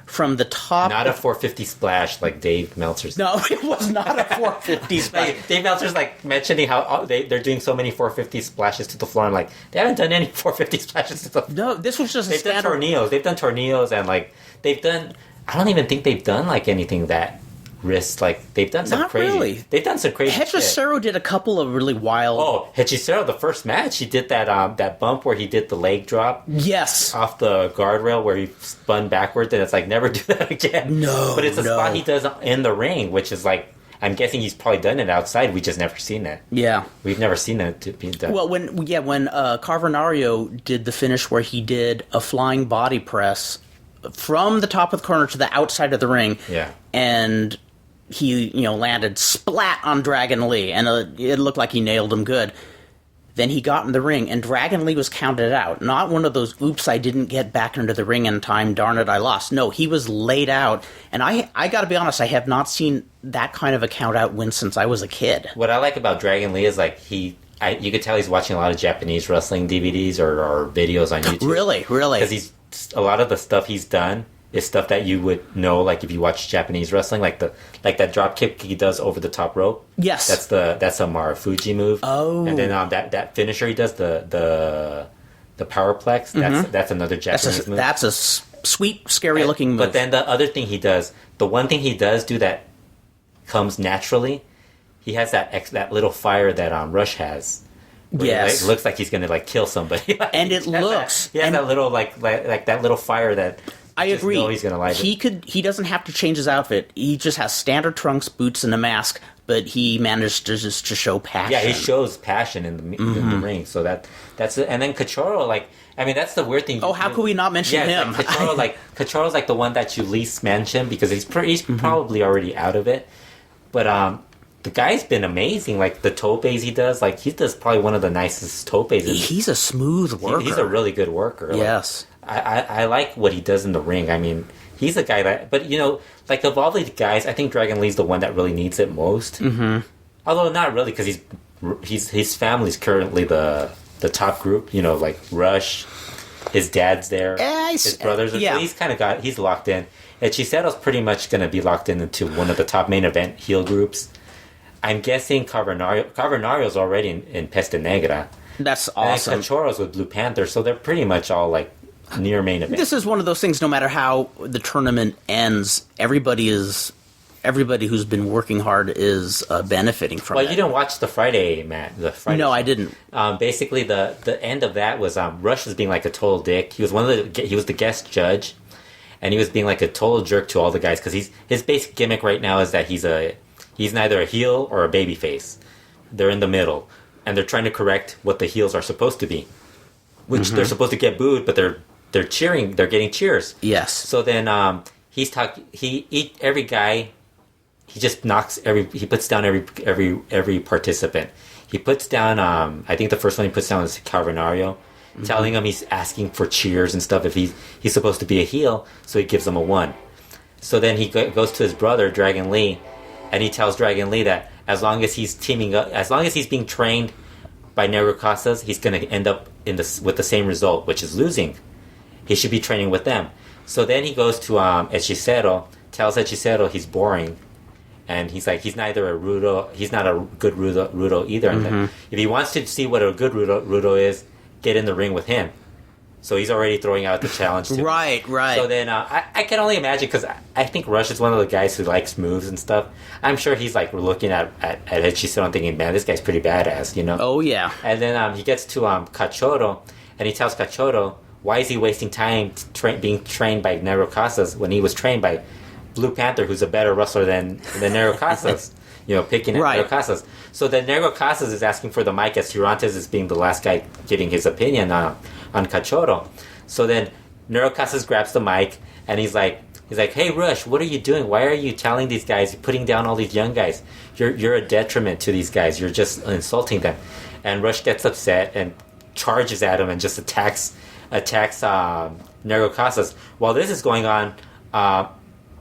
from the top. Not a 450 splash like Dave Meltzer's. No, it was not a 450 splash. Dave Meltzer's mentioning how they're doing so many 450 splashes to the floor. I'm like, they haven't done any 450 splashes to the floor. No, this was just They've done tornillos and they've done... I don't even think they've done like anything that risks, like they've done some not crazy. Really. They've done some crazy Hechicero did a couple of really wild... Oh, Hechicero, the first match, he did that bump where he did the leg drop. Yes. Off the guardrail where he spun backwards, and it's like, never do that again. No, but it's a spot he does in the ring, which is like, I'm guessing he's probably done it outside. We just never seen it. Yeah. We've never seen it being done. Well, when Cavernario did the finish where he did a flying body press from the top of the corner to the outside of the ring. Yeah. And he, landed splat on Dragon Lee, and it looked like he nailed him good. Then he got in the ring, and Dragon Lee was counted out. Not one of those, oops, I didn't get back into the ring in time, darn it, I lost. No, he was laid out. And I got to be honest, I have not seen that kind of a count-out win since I was a kid. What I like about Dragon Lee is, like, you could tell he's watching a lot of Japanese wrestling DVDs or videos on YouTube. Really? Because a lot of the stuff he's done is stuff that you would know, like if you watch Japanese wrestling, like that drop kick he does over the top rope. Yes, that's a Marufuji move. Oh, and then that finisher he does, the powerplex. That's another Japanese move. That's a sweet, scary looking move. But then the other thing he does, the one thing he does do that comes naturally, he has that little fire that Rush has. Yes, it looks like he's gonna like kill somebody, and it looks. He has that little like that little fire that. I agree. Know he's gonna like it. He doesn't have to change his outfit. He just has standard trunks, boots, and a mask. But he managed to show passion. Yeah, he shows passion in the ring. So that's it. And then Cachorro, that's the weird thing. Oh, how could we not mention him? Cachorro's like the one that you least mention because he's probably already out of it. But the guy's been amazing. Like the topes he does, he does probably one of the nicest topes. He's a smooth worker. He's a really good worker. Yes. I like what he does in the ring. I mean, he's a guy that... But, of all the guys, I think Dragon Lee's the one that really needs it most. Mm-hmm. Although not really, because he's his family's currently the top group. You know, like Rush, his dad's there, his brothers. Yeah. So he's locked in. And Chicero's pretty much going to be locked into one of the top main event heel groups. I'm guessing Carvanario's already in Peste Negra. That's awesome. And Cachorro's with Blue Panther, so they're pretty much all like near main event. This is one of those things. No matter how the tournament ends, everybody who's been working hard is benefiting from it. Well, you didn't watch the Friday match. No, I didn't. Basically, the end of that was Rush was being like a total dick. He was the guest judge, and he was being like a total jerk to all the guys because his basic gimmick right now is that he's neither a heel or a baby face. They're in the middle, and they're trying to correct what the heels are supposed to be, which they're supposed to get booed, but they're cheering. They're getting cheers. Yes. So then every guy. He just he puts down every participant. He puts down, I think the first one he puts down is Carvanario, telling him he's asking for cheers and stuff if he's supposed to be a heel, so he gives him a 1. So then he goes to his brother, Dragon Lee, and he tells Dragon Lee that as long as he's teaming up, as long as he's being trained by Negro Casas, he's going to end up with the same result, which is losing. He should be training with them. So then he goes to Hechicero, tells Hechicero he's boring, and he's like, he's neither a Rudo, he's not a good Rudo either. And if he wants to see what a good Rudo is, get in the ring with him. So he's already throwing out the challenge to Right. So then I can only imagine, because I think Rush is one of the guys who likes moves and stuff. I'm sure he's like looking at Hechicero and thinking, man, this guy's pretty badass, you know? Oh, yeah. And then he gets to Cachorro, and he tells Cachorro, why is he wasting time being trained by Negro Casas when he was trained by Blue Panther, who's a better wrestler than Negro Casas? You know, picking at Negro Casas. So then Negro Casas is asking for the mic as Tirantes is being the last guy giving his opinion on Cachorro. So then Negro Casas grabs the mic, and he's like, hey Rush, what are you doing? Why are you telling these guys, you're putting down all these young guys? You're a detriment to these guys. You're just insulting them. And Rush gets upset and charges at him and just attacks Negro Casas. While this is going on,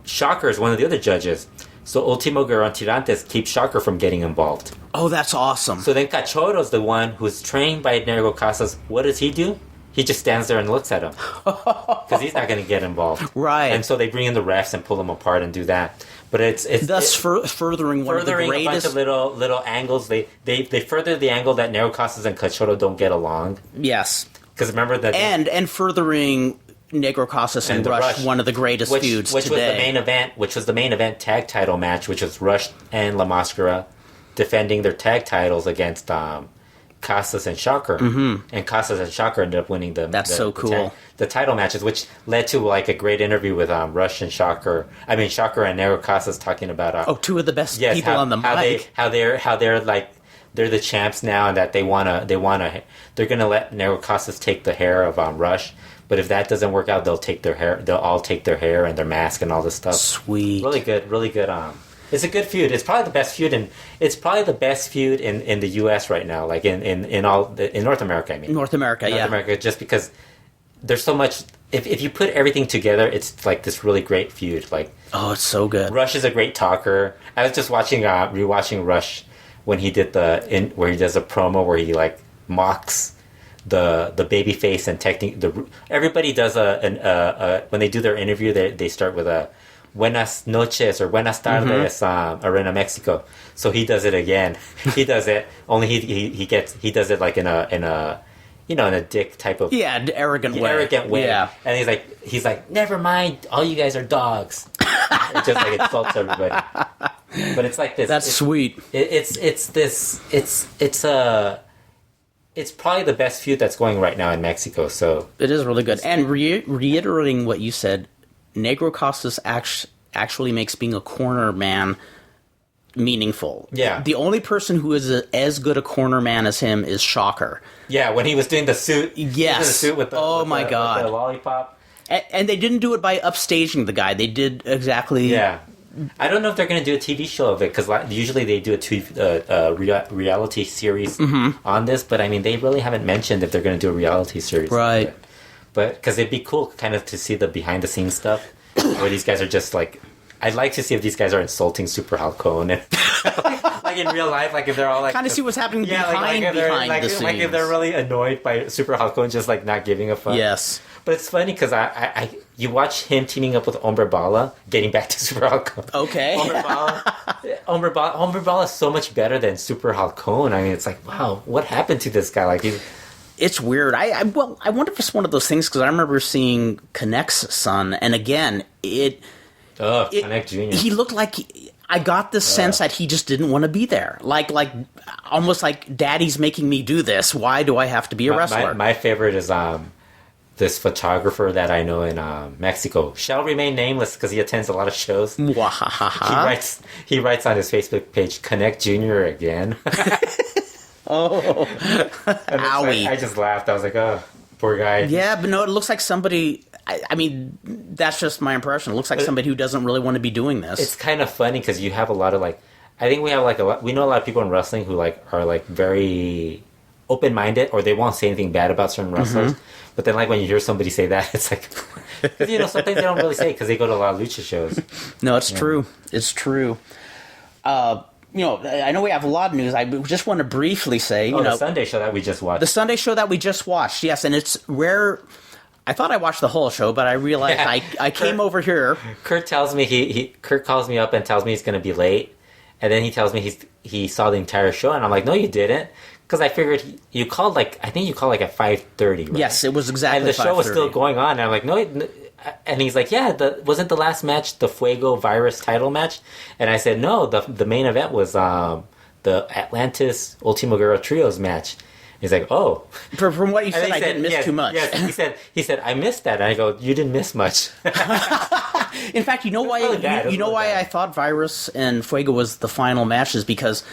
Shocker is one of the other judges. So Ultimo Guerrero Tirantes keeps Shocker from getting involved. Oh, that's awesome. So then Cachorro's the one who's trained by Negro Casas. What does he do? He just stands there and looks at him. Because he's not going to get involved. Right. And so they bring in the refs and pull them apart and do that. But it's furthering one of the greatest... a bunch of little angles. They further the angle that Negro Casas and Cachorro don't get along. Yes. Because remember that... And furthering... Negro Casas and Rush, one of feuds today. Which was the main event tag title match, which was Rush and La Mascara defending their tag titles against Casas and Shocker. And Casas and Shocker ended up winning the title matches, which led to like a great interview with Rush and Shocker. I mean Shocker and Negro Casas talking about two of the best people on the mic. How they're like they're the champs now, and that they're gonna let Negro Casas take the hair of Rush. But if that doesn't work out, they'll all take their hair and their mask and all this stuff. Sweet. Really good. It's a good feud. It's probably the best feud in the US right now, like in North America, I mean. North America, just because there's so much. If you put everything together, it's like this really great feud. Like, oh, it's so good. Rush is a great talker. I was just rewatching Rush when he did where he does a promo where he like mocks the baby face and everybody does when they do their interview, they start with a buenas noches or buenas tardes, Arena Mexico. So he does it again. He does it only he does it like in a dick type of arrogant way. Yeah. And he's like never mind, all you guys are dogs. It just like insults everybody. But it's like this. That's sweet. It's probably the best feud that's going right now in Mexico. So it is really good. And reiterating what you said, Negro Casas actually makes being a corner man meaningful. Yeah. The only person who is as good a corner man as him is Shocker. Yeah, when he was doing the suit. Yes. The suit with the God. With the lollipop. And they didn't do it by upstaging the guy. They did exactly... Yeah. I don't know if they're going to do a TV show of it, because usually they do a reality series on this, but I mean, they really haven't mentioned if they're going to do a reality series. Right. But because it'd be cool kind of to see the behind-the-scenes stuff, where these guys are just like... I'd like to see if these guys are insulting Super Halcón like in real life, like if they're all like Kind of see what's happening behind the scenes. Like if they're really annoyed by Super Hulk just like not giving a fuck. Yes. But it's funny because you watch him teaming up with Hombre Bala, getting back to Super Halcón. Okay. Hombre Bala is so much better than Super Halcón. I mean, it's like, wow, what happened to this guy? Like, it's weird. I wonder if it's one of those things because I remember seeing Connect's son, and again, Connect Jr. He looked like I got the sense that he just didn't want to be there. Like almost like Daddy's making me do this. Why do I have to be a wrestler? My favorite is this photographer that I know in Mexico. Shall remain nameless because he attends a lot of shows. He writes on his Facebook page, Connect Jr. again. Oh, owie. I just laughed. I was like, oh, poor guy. Yeah, but no, it looks like somebody... I mean, that's just my impression. It looks like somebody who doesn't really want to be doing this. It's kind of funny because you have a lot of I think we have we know a lot of people in wrestling who are very open-minded or they won't say anything bad about certain wrestlers. But then when you hear somebody say that, it's like, something they don't really say because they go to a lot of lucha shows. No, it's true. It's true. I know we have a lot of news. I just want to briefly say, the Sunday show that we just watched. The Sunday show that we just watched, yes, and it's rare. I thought I watched the whole show, but I realized I came over here. Kurt tells me Kurt calls me up and tells me he's going to be late, and then he tells me he saw the entire show, and I'm like, no, you didn't, because I figured you called I think you called at 5:30. Right? Yes, it was exactly. And the show was still going on, and I'm like, no. And he's like, yeah, wasn't the last match the Fuego Virus title match? And I said, no, the main event was the Atlantis Ultimo Guerrero Trios match. He's like, oh. From what you said, I didn't miss too much. Yes, he said, I missed that. And I go, you didn't miss much. In fact, you know why? Why I thought Virus and Fuego was the final match is because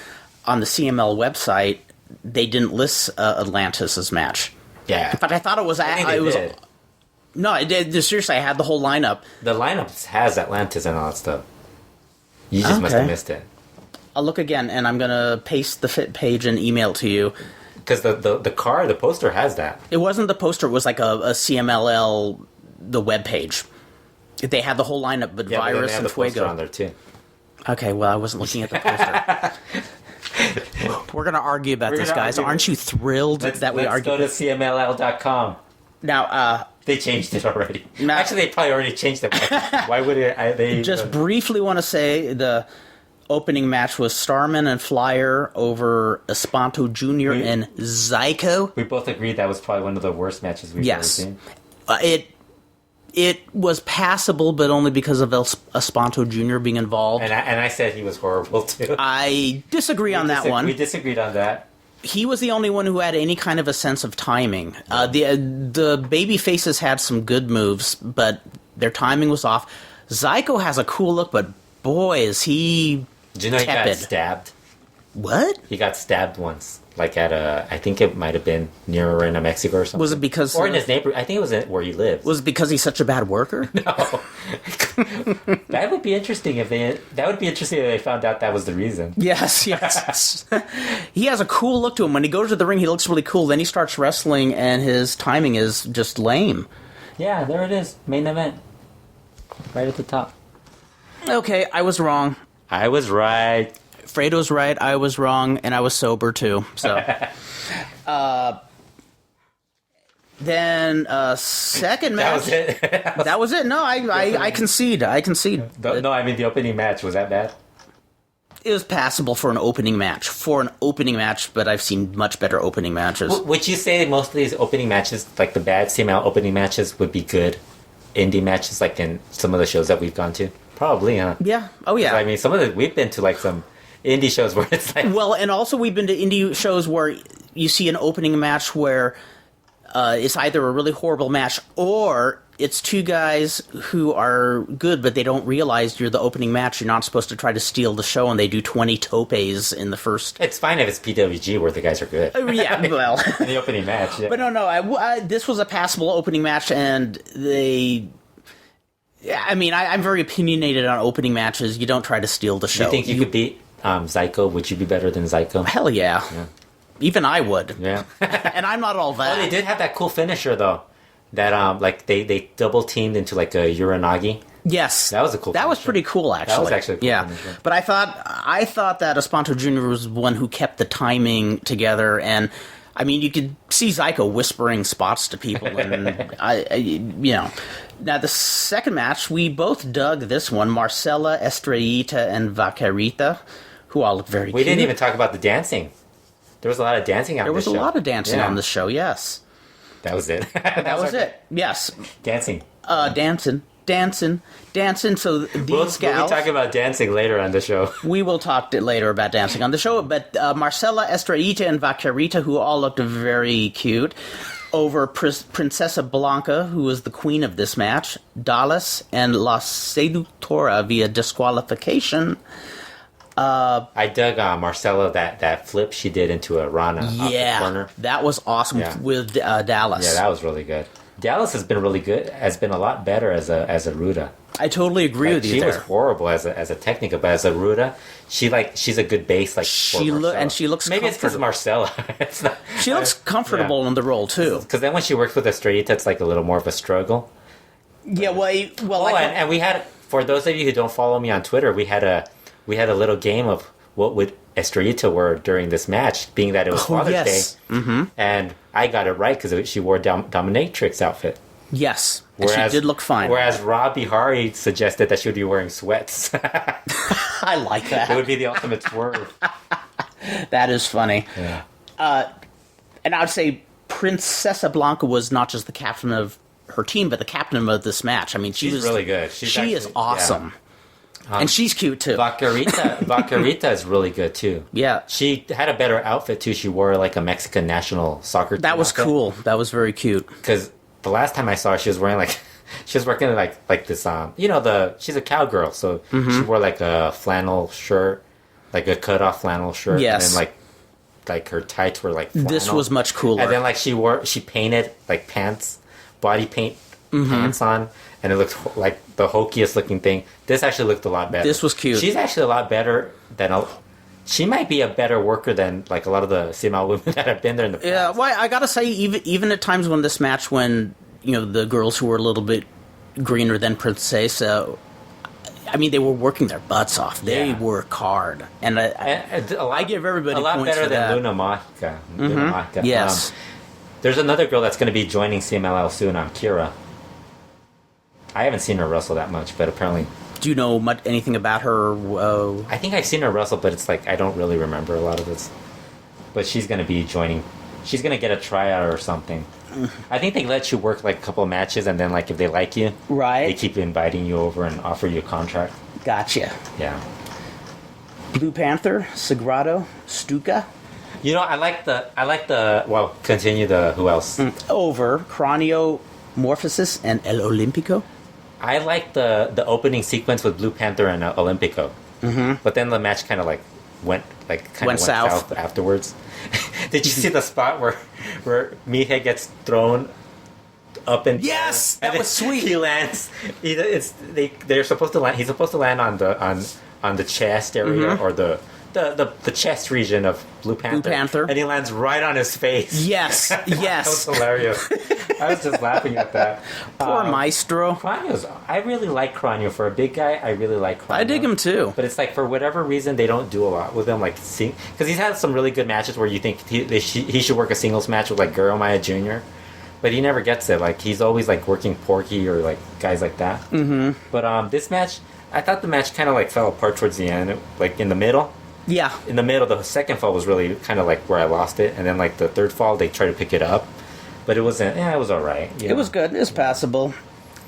on the CML website they didn't list Atlantis' match. Yeah. In fact, I thought it was. Did. No, it did. Seriously, I had the whole lineup. The lineup has Atlantis and all that stuff. You just must have missed it. I'll look again, and I'm gonna paste the fit page and email to you. Because the poster has that. It wasn't the poster. It was like a CMLL, the web page. They had the whole lineup, but Virus and Fuego. Poster on there too. Okay, well, I wasn't looking at the poster. We're going to argue about this, guys. Aren't you thrilled that we argue? Let's go to CMLL.com. Now, they changed it already. Actually, they probably already changed it. Why would they? Just briefly want to say the opening match was Starman and Flyer over Espanto Jr. and Zyko. We both agreed that was probably one of the worst matches we've ever seen. It was passable, but only because of Espanto Jr. being involved. And I said he was horrible, too. I disagree on that one. We disagreed on that. He was the only one who had any kind of a sense of timing. The baby faces had some good moves, but their timing was off. Zyko has a cool look, but boy, is he Did you know tepid. He got stabbed? What? He got stabbed once. I think it might have been near Arena, Mexico or something. Was it because... Or in his neighborhood. I think it was where he lives. Was it because he's such a bad worker? No. That would be interesting if they found out that was the reason. Yes. He has a cool look to him. When he goes to the ring, he looks really cool. Then he starts wrestling, and his timing is just lame. Yeah, there it is. Main event. Right at the top. Okay, I was wrong. I was right. Fredo's right, I was wrong, and I was sober too. So, then second match. That was it. That was it. No, I concede. I concede. No, I mean the opening match, was that bad? It was passable for an opening match. But I've seen much better opening matches. Would you say most of these opening matches, like the bad CML opening matches, would be good indie matches, like in some of the shows that we've gone to? Probably, huh? Yeah. Oh, yeah. I mean, we've been to some indie shows where it's like... Well, and also we've been to indie shows where you see an opening match where it's either a really horrible match or it's two guys who are good, but they don't realize you're the opening match. You're not supposed to try to steal the show, and they do 20 topes in the first... It's fine if it's PWG where the guys are good. Yeah, well... In the opening match, yeah. But no, this was a passable opening match, and they... I mean, I'm very opinionated on opening matches. You don't try to steal the show. You think you could beat Zyko? Would you be better than Zyko? Hell yeah. Even I would. Yeah. And I'm not all that. They did have that cool finisher, though. That, they double-teamed into, a Uranagi. Yes, That was a cool That was finisher. pretty cool, actually. That was actually a cool yeah. finisher. But I thought that Espanto Jr. was the one who kept the timing together, and I mean, you could see Zyko whispering spots to people, and Now the second match, we both dug this one. Marcela, Estrellita, and Vaquerita, who all look very cute. We didn't even talk about the dancing. There was a lot of dancing on There this was show. a lot of dancing Yeah. on this show. Yes, That was it. that was it. Yes, Dancing. dancing. So these We'll be gals. talking about dancing later on the show. We will talk later about dancing on the show, but Marcela, Estrellita, and Vaquerita, who all looked very cute, over Princesa Blanca, who was the queen of this match, Dallas, and La Seductora via disqualification. I dug Marcella that flip she did into a Rana off the corner. That was awesome with Dallas. Yeah, that was really good. Dallas has been really good. Has been a lot better as a Ruda. I totally agree with you She there. was horrible as a technica, but as a Ruda, she's a good base. Like She looks maybe it's because comfortable. Marcella. It's not, She looks comfortable in the role too. because then when she works with Estrellita, it's like a little more of a struggle. Yeah, well, And we had, for those of you who don't follow me on Twitter, we had a little game of what would Estrellita wear during this match, being that it was Father's yes. Day. Mm-hmm. And I got it right because she wore Dominatrix outfit. yes, and she did look fine. Whereas Rob Bihari suggested that she would be wearing sweats. I like It that. would be the ultimate swerve. That is funny. Yeah. And I would say Princesa Blanca was not just the captain of her team, but the captain of this match. I mean, She's was really good. She is awesome. And she's cute too. Vaquerita is really good too. Yeah. She had a better outfit too. She wore like a Mexican national soccer team That was outfit. cool. That was very cute. Because the last time I saw her, she was wearing she was working like this she's a cowgirl, so she wore like a flannel shirt, like a cut off flannel shirt. Yes. And then like her tights were like flannel. This was much cooler. And then she painted like pants, body paint pants on, and it looked like the hokiest looking thing. This actually looked a lot better. This was cute. She's actually a lot better than she might be a better worker than like a lot of the CML women that have been there in the past. Yeah, well, I gotta say, even at times when this match, when the girls who were a little bit greener than Princesa, I mean, they were working their butts off. They work hard, and I give everybody a lot points better for than that. Luna Magica. Luna Magica. Yes. There's another girl that's going to be joining CMLL soon. Kira. I haven't seen her wrestle that much, but apparently, Do you know anything about her? I think I've seen her wrestle, but it's like I don't really remember a lot of this. But she's going to be joining. She's going to get a tryout or something. I think they let you work like a couple of matches, and then like if they like you, Right. they keep inviting you over and offer you a contract. Gotcha. Yeah. Blue Panther, Sagrado, Stuka, I like the well, continue the who else? over Cranio, Morphosis, and El Olímpico. I like the opening sequence with Blue Panther and Olympico. But then the match kind of like went south afterwards. Did you see the spot where Mije gets thrown up and Yes, and that was sweet. He lands. They're supposed to land. He's supposed to land on the chest area or the chest region of Blue Panther. And he lands right on his face. Yes, That was yes. hilarious. I was just laughing at that. Poor Maestro. I really like Cranio. For a big guy, I really like Cranio. I dig him too. But it's like, for whatever reason, they don't do a lot with him. Like, because he's had some really good matches where you think he should work a singles match with like Guro Maya Jr., but he never gets it. Like, he's always like working Porky or like guys like that. Mm-hmm. But this match, I thought the match kind of like fell apart towards the end, like in the middle. Yeah. In the middle, the second fall was really kind of like where I lost it, and then like the third fall, they tried to pick it up, but it wasn't. Yeah, it was all right. It was good. It's passable.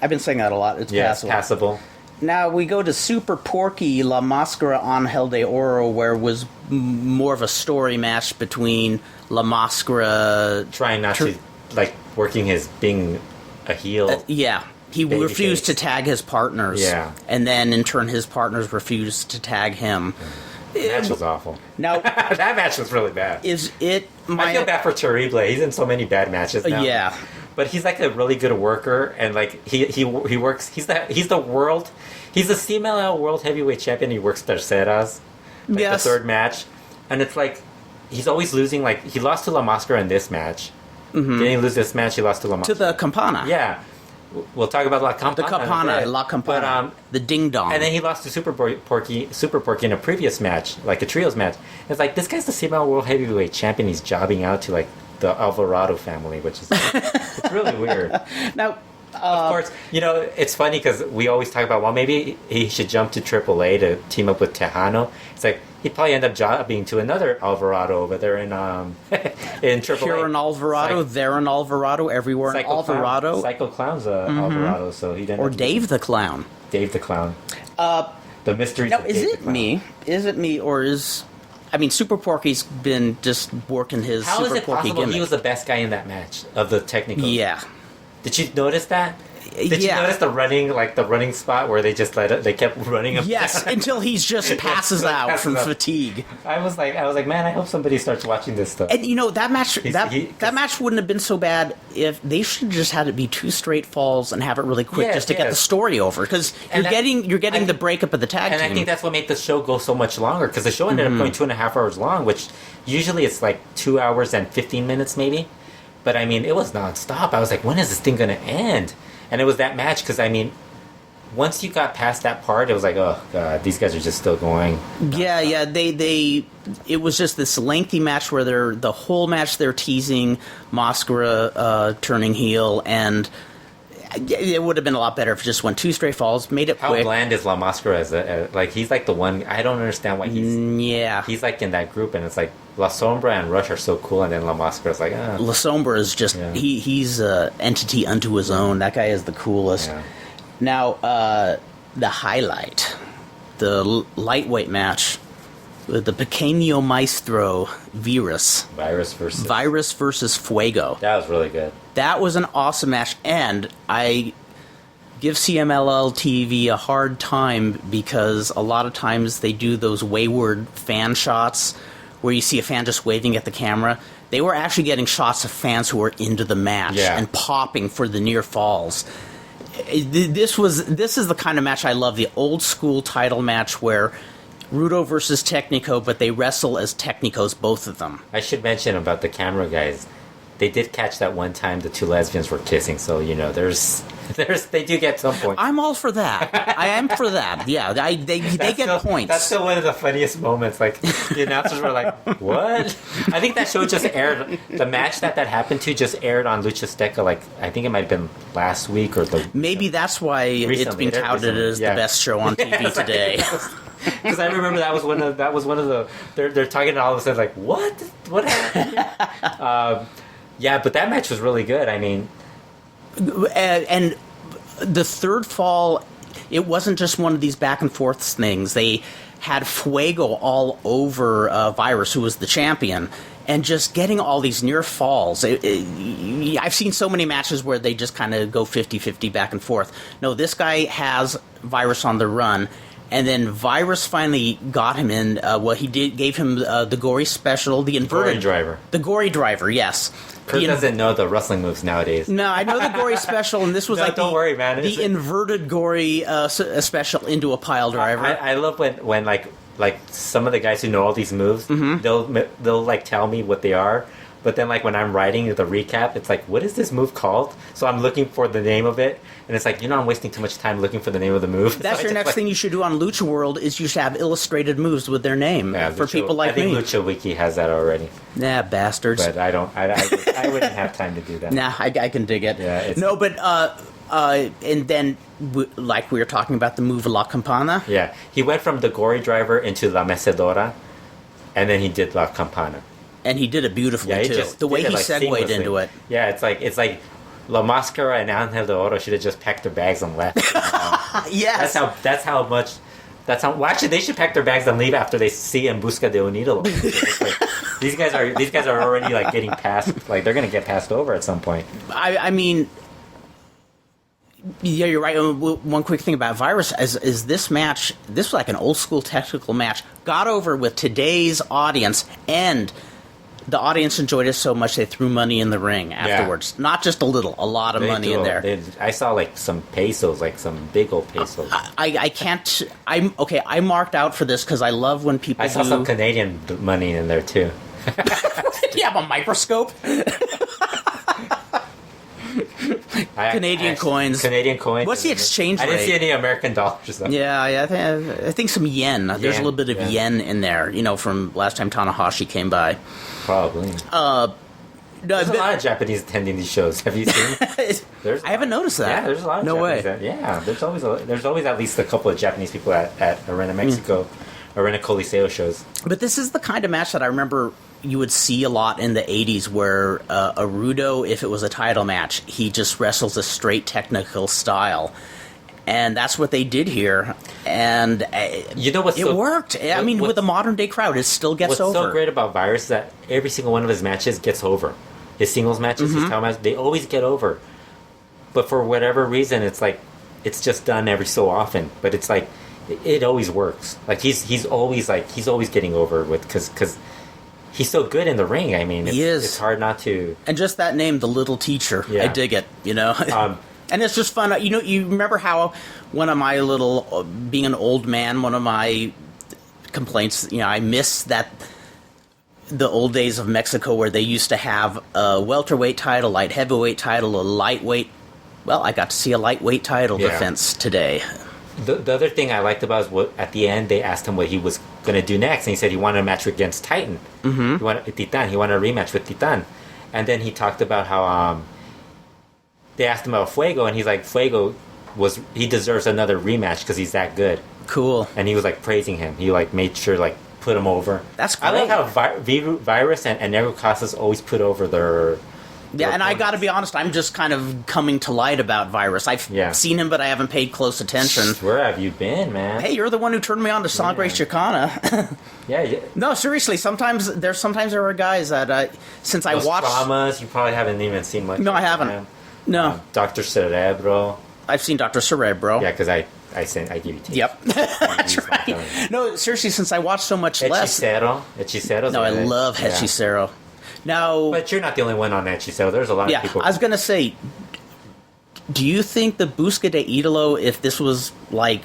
I've been saying that a lot. It's It's passable. passable. Now we go to Super Porky La Máscara Ángel de Oro, where it was more of a story match between La Máscara. Trying not to like working his being a heel. Yeah. He Baby refused face. to tag his partners. Yeah. And then, in turn, his partners refused to tag him. The match was awful. Now, That match was really bad. is it my... I feel bad for Terrible. He's in so many bad matches now. Yeah. But he's like a really good worker, and like he works. He's the CMLL World Heavyweight Champion. He works terceras. Like Yes. The third match, and it's like he's always losing. Like, he lost to La Máscara in this match. Didn't he lose this match? He lost to La Máscara. To the Campana. Yeah. we'll talk about La Campana. The Campana, La Campana, but, the Ding Dong. And then he lost to Super Porky in a previous match, like a trios match. It's like, this guy's the CMLL World Heavyweight Champion. He's jobbing out to like the Alvarado family, which is it's really weird. Now, of course, it's funny because we always talk about, well, maybe he should jump to AAA to team up with Tejano. It's like, he'd probably end up jobbing to another Alvarado over there in AAA. Here in Alvarado, there in Alvarado, everywhere in Alvarado. Psycho Clown's Alvarado, so he didn't. Or Dave the Clown. Dave the Clown. The mysteries now, of Dave the Clown. Is it me, or is... I mean, Super Porky's been just working his How Super is it Porky possible gimmick. he was the best guy in that match of the technical? Yeah. Did you notice that? Did you notice the running spot where they just they kept running up? Yes, until he just passes out from fatigue. I was like, man, I hope somebody starts watching this stuff. And that match, that match wouldn't have been so bad if they should have just had it be 2 straight falls and have it really quick just to get the story over, because you're getting the breakup of the tag team. And I think that's what made the show go so much longer, because the show ended up going 2.5 hours long, which usually it's like 2 hours and 15 minutes maybe. But I mean, it was nonstop. I was like, when is this thing going to end? And it was that match, because I mean, once you got past that part, it was like, oh god, these guys are just still going. Yeah. It was just this lengthy match where the whole match they're teasing Mascara turning heel, and it would have been a lot better if it just went 2 straight falls, made it quick. How bland is La Mascara as like, he's like the one, I don't understand why he's like in that group, and it's like La Sombra and Rush are so cool, and then La Mascara is like, La Sombra is just, he's an entity unto his own. That guy is the coolest. Yeah. Now, the highlight, the lightweight match, with the Pequeño Maestro Virus versus Fuego. That was really good. That was an awesome match, and I give CMLL TV a hard time because a lot of times they do those wayward fan shots where you see a fan just waving at the camera. They were actually getting shots of fans who were into the match and popping for the near falls. This is the kind of match I love, the old school title match where Rudo versus Technico, but they wrestle as Technicos, both of them. I should mention about the camera guys. They did catch that one time the 2 lesbians were kissing, so they do get some points. I'm all for that. I am for that. Yeah, they get points. That's still one of the funniest moments. Like, the announcers were like, "What?" I think that show just aired. The match that happened to just aired on Lucha Azteca. Like, I think it might have been last week or maybe that's why it's been touted as the best show on TV today. Because I remember that was one of the they're talking all of a sudden like, what happened? Yeah, but that match was really good. I mean, and the third fall, it wasn't just one of these back and forth things. They had Fuego all over Virus, who was the champion, and just getting all these near falls. I've seen so many matches where they just kind of go 50-50 back and forth. No, this guy has Virus on the run. And then Virus finally got him in. He gave him the gory special, the inverted gory driver. The gory driver, yes. Kurt doesn't know the wrestling moves nowadays. No, I know the gory special, and this was don't worry, man. The inverted gory special into a pile driver. I love when like some of the guys who know all these moves, they'll like tell me what they are. But then, like, when I'm writing the recap, it's like, what is this move called? So I'm looking for the name of it, and it's like, I'm wasting too much time looking for the name of the move. That's so your next thing you should do on LuchaWorld is you should have illustrated moves with their name for people like me. I think Lucha Wiki has that already. Nah, bastards. But I wouldn't have time to do that. Nah, I can dig it. Yeah, no, but, and then, like we were talking about the move La Campana. Yeah, he went from the gory driver into La Mecedora, and then he did La Campana. And he did it beautifully, too. The way he segued into it. Yeah, it's like La Mascara and Angel de Oro should have just packed their bags and left. Yes. Well, actually, they should pack their bags and leave after they see En Busca de un Ídolo. These guys are already like getting passed. Like, they're going to get passed over at some point. I mean, yeah, you're right. One quick thing about Virus is this match. This was like an old school technical match. Got over with today's audience, and the audience enjoyed it so much they threw money in the ring afterwards. Yeah. Not just a little, a lot of money in there. I saw like some pesos, like some big old pesos. I can't. I marked out for this because I love when people. I saw some Canadian money in there too. Do you have a microscope? Canadian coins. Canadian coins. What's the exchange rate? I didn't see any American dollars though. Yeah, I think some yen. There's a little bit of yen in there, from last time Tanahashi came by. Probably. There's a lot of Japanese attending these shows. Have you seen? I haven't noticed that. Yeah, there's a lot of Japanese. There's always at least a couple of Japanese people at Arena Mexico, Arena Coliseo shows. But this is the kind of match that I remember you would see a lot in the 80s where a Rudo, if it was a title match, he just wrestles a straight technical style. And that's what they did here. And it worked. I mean, with the modern day crowd, it still gets over. What's so great about Virus is that every single one of his matches gets over. His singles matches, his title matches, they always get over. But for whatever reason, it's like, it's just done every so often. But it's like, it always works. Like, he's always getting over with, because he's so good in the ring. I mean, it's hard not to. And just that name, The Little Teacher, I dig it, And it's just fun. You remember how one of my being an old man, one of my complaints, I miss the old days of Mexico where they used to have a welterweight title, light heavyweight title, a lightweight. Well, I got to see a lightweight title defense today. The other thing I liked about was at the end they asked him what he was going to do next, and he said he wanted a match against Titan. Mm-hmm. He wanted a rematch with Titan. And then he talked about how they asked him about Fuego, and he's like, Fuego he deserves another rematch because he's that good. Cool. And he was like praising him. He like made sure put him over. That's great. I like how Virus and Negro Casas always put over their. Yeah, and I got to be honest, I'm just kind of coming to light about Virus. I've seen him, but I haven't paid close attention. Where have you been, man? Hey, you're the one who turned me on to Sangre Chicana. Yeah. No, seriously, sometimes there are guys that, since I watched... Dramas, you probably haven't even seen much. No, I haven't. No. Dr. Cerebro. I've seen Dr. Cerebro. Yeah, because I give you tapes. Yep. That's right. No, seriously, since I watched so much less... Hechicero's No, I love Hechicero. Now, but you're not the only one on Hechicero. There's a lot of people. I was going to say, do you think the Busca de Idolo, if this was like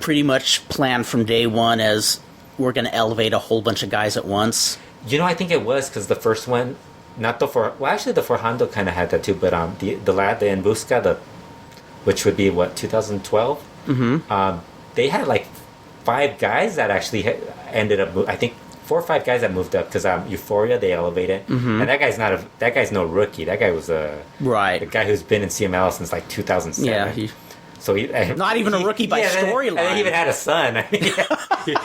pretty much planned from day one as we're going to elevate a whole bunch of guys at once? I think it was because the first one, not the actually the Forjando kind of had that too, but the En Busca, which would be 2012. Mm-hmm. They had like 5 guys that actually ended up. I think 4 or 5 guys that moved up because Euphoria they elevated, and that guy's no rookie. That guy was a guy who's been in CML since like 2007. Yeah, so he not even a rookie by storyline. And he even had a son. I mean,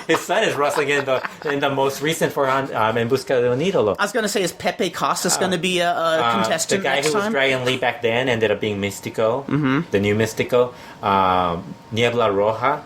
his son is wrestling in the most recent En Busca de un Ídolo. I was going to say, is Pepe Costas going to be a contestant? The guy next who was time? Dragon Lee back then ended up being Mystico, the new Mystico. Niebla Roja,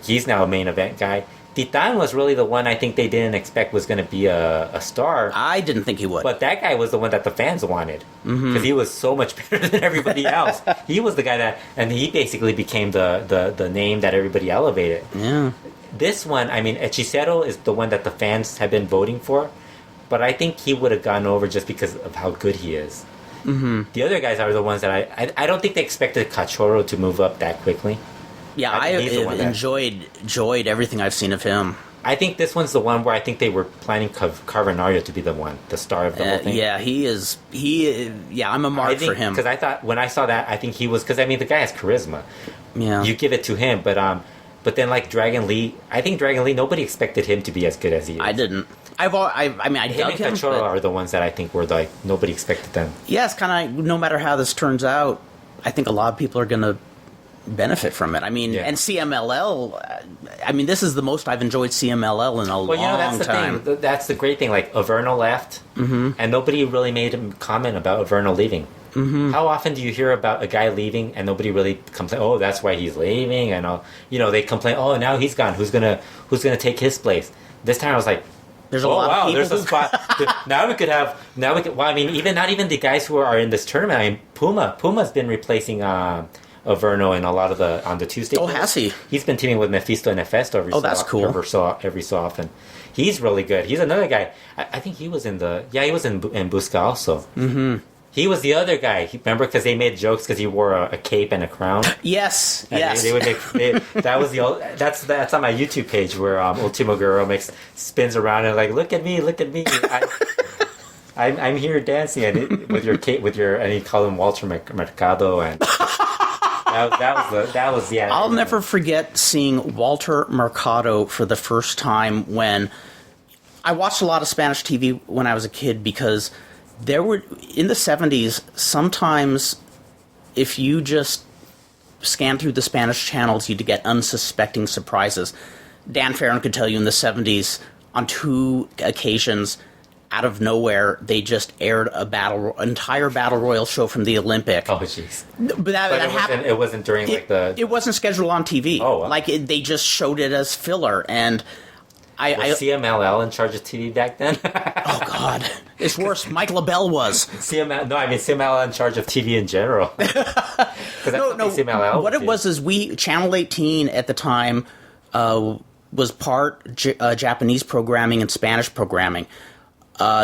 he's now a main event guy. Titan was really the one I think they didn't expect was going to be a star. I didn't think he would. But that guy was the one that the fans wanted. Because he was so much better than everybody else. He was the guy and he basically became the name that everybody elevated. Yeah. This one, I mean, Hechicero is the one that the fans have been voting for. But I think he would have gone over just because of how good he is. Mm-hmm. The other guys are the ones that I don't think they expected Cachorro to move up that quickly. Yeah, I enjoyed everything I've seen of him. I think this one's the one where I think they were planning Carbonario to be the star of the whole thing. Yeah, he is. I'm a mark for him. Because I thought, when I saw that, I think he was... Because, I mean, the guy has charisma. Yeah. You give it to him, but then, like, Dragon Lee... I think Dragon Lee, nobody expected him to be as good as he is. I didn't. I dug him. And Cachorro are the ones that I think were, like, nobody expected them. Yeah, it's kind of... No matter how this turns out, I think a lot of people are going to benefit from it. I mean, and CMLL, I mean, this is the most I've enjoyed CMLL in a long time. Thing. That's the great thing. Like, Averno left, and nobody really made a comment about Averno leaving. Mm-hmm. How often do you hear about a guy leaving and nobody really complain? Oh, that's why he's leaving, and they complain. Oh, now he's gone. Who's gonna take his place? This time I was like, there's a lot of people. There's a spot. Now we could. Well, I mean, not even the guys who are in this tournament. I mean, Puma's been replacing Averno in a lot of on the Tuesday. Oh, has he? He's been teaming with Mephisto and Hefesto every so often. He's really good. He's another guy. I think he was in Busca also. Mm-hmm. He was the other guy. Remember, because they made jokes because he wore a cape and a crown. Yes, and yes. They would make that's on my YouTube page where Ultimo Guerrero spins around and like, look at me. I'm here dancing and with your and he called him Walter Mercado and that was yeah. I'll never forget seeing Walter Mercado for the first time when I watched a lot of Spanish TV when I was a kid because there were in the 70s sometimes if you just scanned through the Spanish channels you'd get unsuspecting surprises. Dan Farren could tell you in the 70s on 2 occasions out of nowhere, they just aired entire battle royal show from the Olympic. Oh, jeez! But that happened. It wasn't during It wasn't scheduled on TV. Oh, wow. They just showed it as filler, and was CMLL in charge of TV back then? Oh God, it's worse. Mike LaBelle was. CMLL in charge of TV in general. No. CMLL what it was is Channel 18 at the time was part Japanese programming and Spanish programming.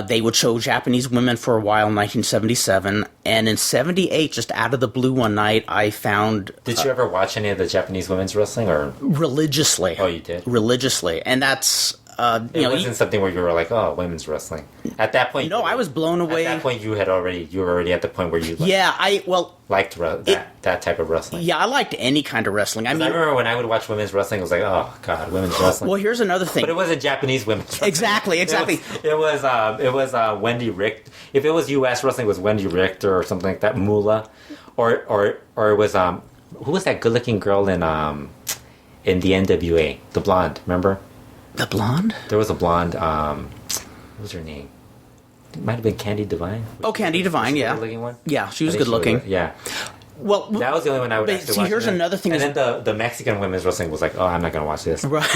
They would show Japanese women for a while in 1977, and in 78, just out of the blue one night, I found... Did you ever watch any of the Japanese women's wrestling? Or religiously. Oh, you did? Religiously, and that's... it wasn't something where you were like, oh, women's wrestling. At that point... No, I was blown away. At that point, you were already at the point where you... liked that type of wrestling. Yeah, I liked any kind of wrestling. I remember when I would watch women's wrestling, it was like, oh God, women's wrestling. Well, here's another thing. But it wasn't Japanese women's wrestling. Exactly. It was Wendy Richter. If it was U.S. wrestling, it was Wendy Richter or something like that, Moolah, or it was who was that good-looking girl in the NWA, the blonde? Remember? The blonde? There was a blonde. What was her name? It might have been Candy Divine. Candy Divine, yeah. Good-looking one? Yeah, she was good-looking. Yeah. Well, that was the only one I would actually watch. Here's another thing. And then the Mexican women's wrestling was like, oh, I'm not going to watch this. Right.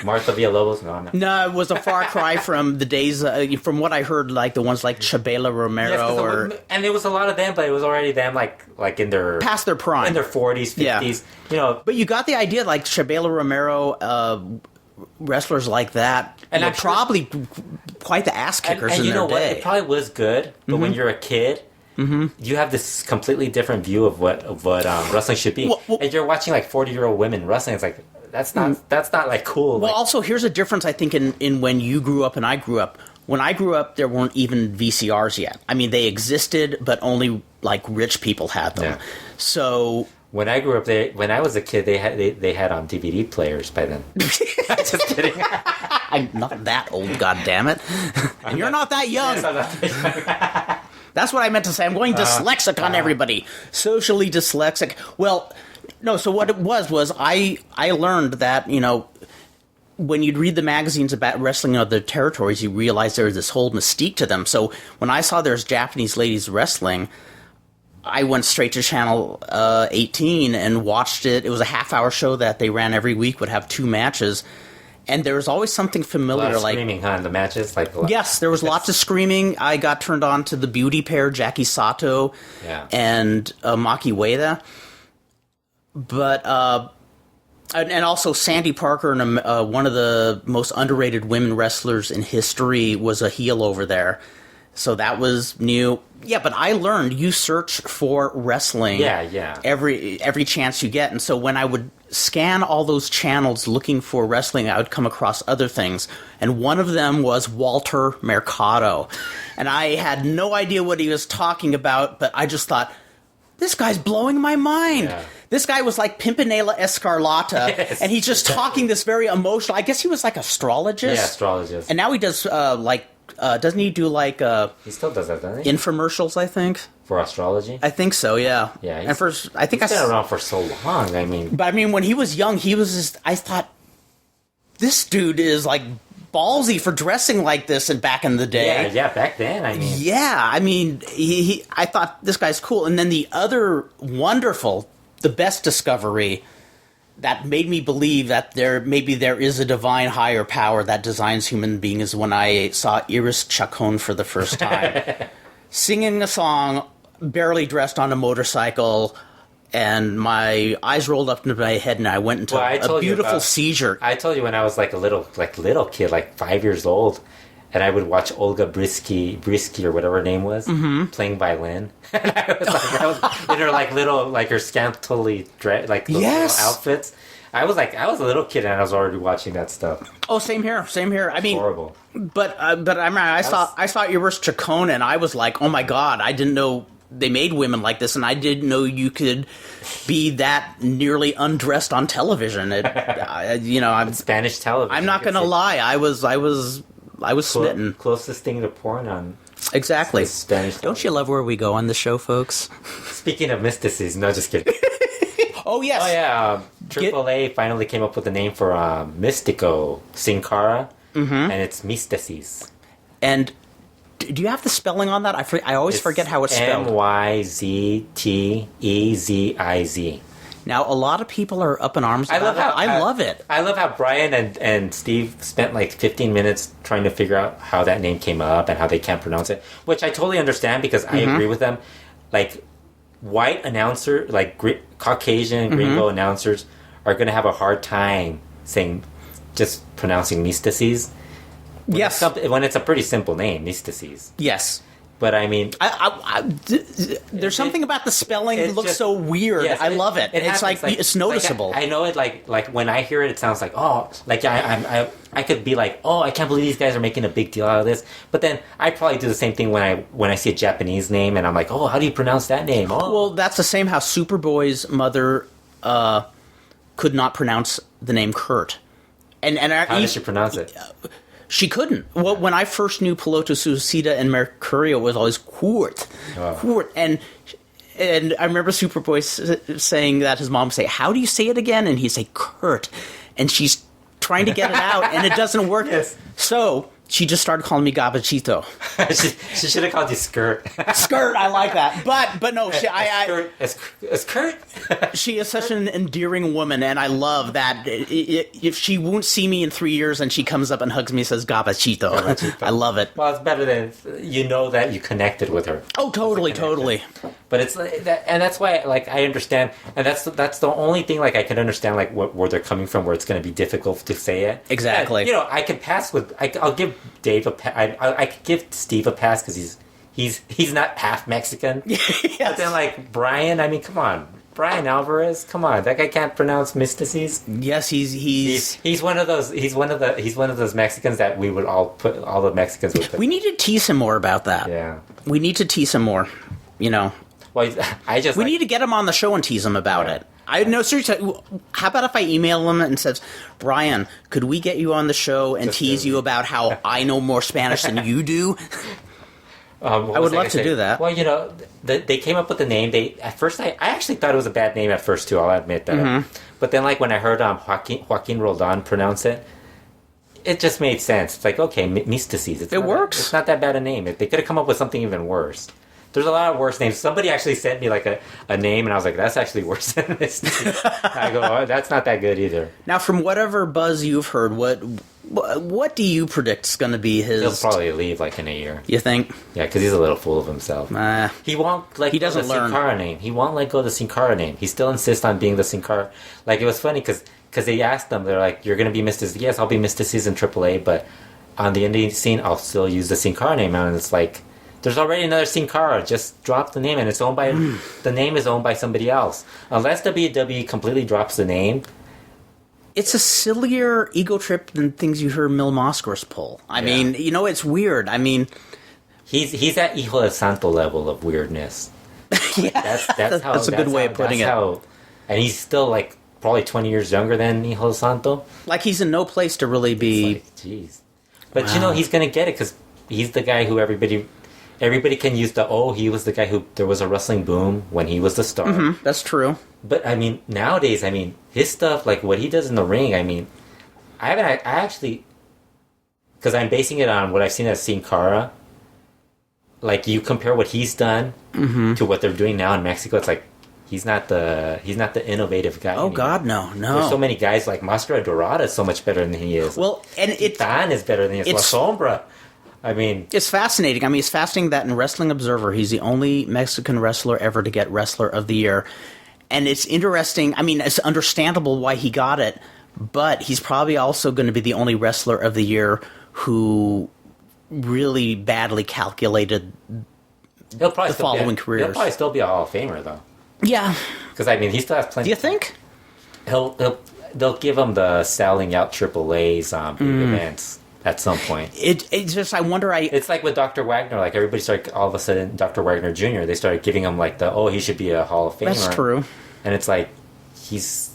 Martha Villalobos? No, I'm not. No, it was a far cry from the days, from what I heard, like the ones like Chabela Romero and it was a lot of them, but it was already them like in their... Past their prime. In their 40s, 50s. Yeah. But you got the idea, like Chabela Romero... wrestlers like that and were probably quite the ass kickers in their day. And you know what? It probably was good, but when you're a kid, you have this completely different view of what wrestling should be. And you're watching like 40-year-old women wrestling. It's like that's not like cool. Well, also here's a difference I think in when you grew up and I grew up. When I grew up, there weren't even VCRs yet. I mean, they existed, but only like rich people had them. Yeah. So. When I grew up, when I was a kid, they had DVD players by then. Just kidding. I'm not that old, goddammit. And you're not that young. Yes, that's what I meant to say. I'm going dyslexic on everybody. Socially dyslexic. Well, no, so what it was I learned that, when you'd read the magazines about wrestling in other territories, you realize there's this whole mystique to them. So when I saw there's Japanese ladies wrestling... I went straight to Channel 18 and watched it. It was a half-hour show that they ran every week, would have 2 matches. And there was always something familiar. A lot of screaming, huh, in the matches? Yes, there was lots of screaming. I got turned on to the beauty pair, Jackie Sato and Maki Ueda. But, and also Sandy Parker, and one of the most underrated women wrestlers in history, was a heel over there. So that was new. Yeah, but I learned you search for wrestling every chance you get. And so when I would scan all those channels looking for wrestling, I would come across other things. And one of them was Walter Mercado. And I had no idea what he was talking about, but I just thought, this guy's blowing my mind. Yeah. This guy was like Pimpinela Escarlata, and he's just talking this very emotional. I guess he was like astrologist. Yeah, astrologist. And now he does doesn't he do like he still does that, doesn't he? Infomercials, I think. For astrology? I think so, yeah. Yeah. And I think he's been around for so long. I mean, but I mean, when he was young, he was just, I thought, this dude is like ballsy for dressing like this and back in the day. Yeah, back then. I mean, yeah, I mean, I thought this guy's cool. And then the other the best discovery that made me believe that there is a divine higher power that designs human beings when I saw Iris Chacon for the first time. Singing a song, barely dressed on a motorcycle, and my eyes rolled up into my head and I went into a beautiful seizure. I told you when I was like a little kid, like 5 years old, and I would watch Olga Brisky or whatever her name was, playing violin. And I was in her like little, like her scantily little outfits. I was a little kid and I was already watching that stuff. Oh, same here. I mean, horrible. But I remember I saw you were Chacon, and I was like, oh my god, I didn't know they made women like this, and I didn't know you could be that nearly undressed on television. I'm Spanish television. I'm not gonna lie, I was smitten. Closest thing to porn on. Exactly. Spanish. Don't you love where we go on the show, folks? Speaking of mystices, no, just kidding. Oh yes. Oh yeah. AAA finally came up with a name for Mystico Sin Cara, and it's mystices. And do you have the spelling on that? I always forget how it's spelled. Myzteziz. Now, a lot of people are up in arms about it. I love it. I love how Brian and Steve spent like 15 minutes trying to figure out how that name came up and how they can't pronounce it, which I totally understand because I agree with them. Like, white announcer, like Caucasian gringo announcers are going to have a hard time just pronouncing mystices. Yes. When it's a pretty simple name, mystices. Yes. But I mean, there's something about the spelling that looks so weird. Yes, I love it. It's happens, like it's noticeable. I know it like when I hear it, it sounds like I could be like, oh, I can't believe these guys are making a big deal out of this. But then I probably do the same thing when I see a Japanese name and I'm like, oh, how do you pronounce that name? Oh. Well, that's the same how Superboy's mother could not pronounce the name Kurt. And how did she pronounce it? She couldn't. Well, when I first knew Piloto Suicida and Mercurio, it was always Kurt. Oh. Kurt. And I remember Superboy saying that his mom would say, how do you say it again? And he'd say, Kurt. And she's trying to get it out, and it doesn't work. Yes. So she just started calling me Gabachito. she should have called you Skirt. Skirt, I like that. But no, it's Kurt. She is such an endearing woman, and I love that. If she won't see me in 3 years and she comes up and hugs me and says Gabachito. I love it. Well, it's better than that you connected with her. Oh, totally. But it's like that, and that's why I understand, and that's the only thing I can understand where they're coming from, where it's going to be difficult to say it. Exactly. And, I can pass with I'll give Dave a pass. I could give Steve a pass because he's not half Mexican. Yes. But then Brian, I mean, come on. Brian Alvarez, come on, that guy can't pronounce mystices. Yes, he's one of those Mexicans that we would all the Mexicans would put. We need to tease him more about that. Yeah, we need to tease him more. Well, we need to get him on the show and tease him about it. I know, seriously. How about if I email him and says, Brian, could we get you on the show and tease you about how I know more Spanish than you do? I would love to do that. Well, they came up with the name. At first, I actually thought it was a bad name at first too. I'll admit that. Mm-hmm. But then, when I heard Joaquin Roldan pronounce it, it just made sense. It's like, okay, mystices. It works. It's not that bad a name. They could have come up with something even worse. There's a lot of worse names. Somebody actually sent me a name, and I was like, that's actually worse than this. I go, oh, that's not that good either. Now, from whatever buzz you've heard, what do you predict is going to be his? He'll probably leave in a year. You think? Yeah, because he's a little full of himself. He won't he doesn't the learn. Sin Cara name. He won't let go of the Sin Cara name. He still insists on being the Sin Cara. It was funny because they asked him, they're like, you're going to be Mystices. Yes, I'll be Mystices in AAA, but on the indie scene, I'll still use the Sin Cara name. And it's like, there's already another Sin Cara. Just drop the name, and it's owned by the name is owned by somebody else. Unless WWE completely drops the name. It's a sillier ego trip than things you hear Mil Moscores pull. I mean, it's weird. I mean, he's at Hijo de Santo level of weirdness. Yeah, that's a good way of putting it. And he's still probably 20 years younger than Hijo de Santo. He's in no place to really be. Jeez, but he's gonna get it because he's the guy who everybody can use he was the guy who there was a wrestling boom when he was the star. Mm-hmm, that's true. But I mean, nowadays, his stuff, what he does in the ring, I actually, because I'm basing it on what I've seen as Sin Cara. You compare what he's done to what they're doing now in Mexico, it's he's not the innovative guy. Oh anymore. God, no. There's so many guys Máscara Dorada is so much better than he is. Well, and Dan is better than he is. La Sombra. It's fascinating. It's fascinating that in Wrestling Observer, he's the only Mexican wrestler ever to get Wrestler of the Year. And it's interesting. It's understandable why he got it, but he's probably also going to be the only Wrestler of the Year who really badly calculated the following careers. He'll probably still be a Hall of Famer, though. Yeah. Because, he still has plenty. Do you think? He'll they'll give him the selling out AAA's big events at some point. It's just, I wonder, It's like with Dr. Wagner, like everybody started, all of a sudden, Dr. Wagner Jr., they started giving him like he should be a Hall of Famer. That's true. And it's like, he's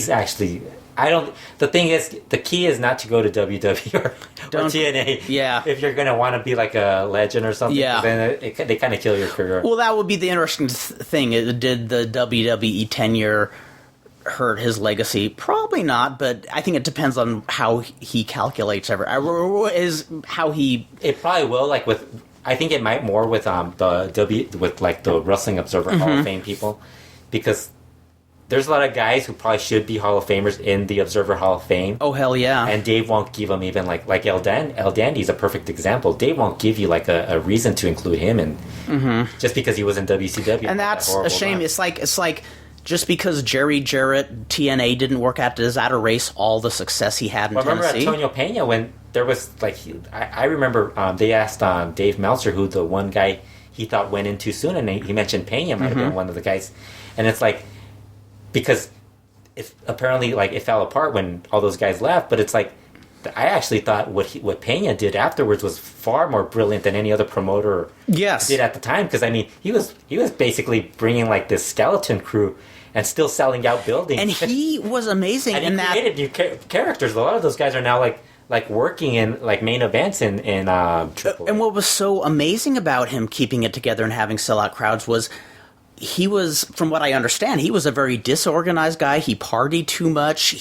actually, the thing is, the key is not to go to WWE or TNA. Yeah. If you're going to want to be like a legend or something, then they kind of kill your career. Well, that would be the interesting thing. Did the WWE tenure hurt his legacy? Probably not, but I think it depends on how he calculates It probably will, I think it might more with the Wrestling Observer Hall of Fame people, because there's a lot of guys who probably should be Hall of Famers in the Observer Hall of Fame. Oh, hell yeah. And Dave won't give them even like El Dandy's a perfect example. Dave won't give you like a reason to include him in just because he was in WCW. And that's a shame. Run. It's like just because Jerry Jarrett TNA didn't work out, does that erase all the success he had in Tennessee? Remember Antonio Pena when there was I remember they asked Dave Meltzer who the one guy he thought went in too soon, and he mentioned Pena might have been one of the guys, and it's like, because apparently it fell apart when all those guys left, but it's like I actually thought what Pena did afterwards was far more brilliant than any other promoter did at the time, because I mean he was basically bringing like this skeleton crew and still selling out buildings, and he was amazing and he created new characters. A lot of those guys are now like working in like main events in AAA. And what was so amazing about him keeping it together and having sellout crowds was, he was, from what I understand, he was a very disorganized guy. He partied too much.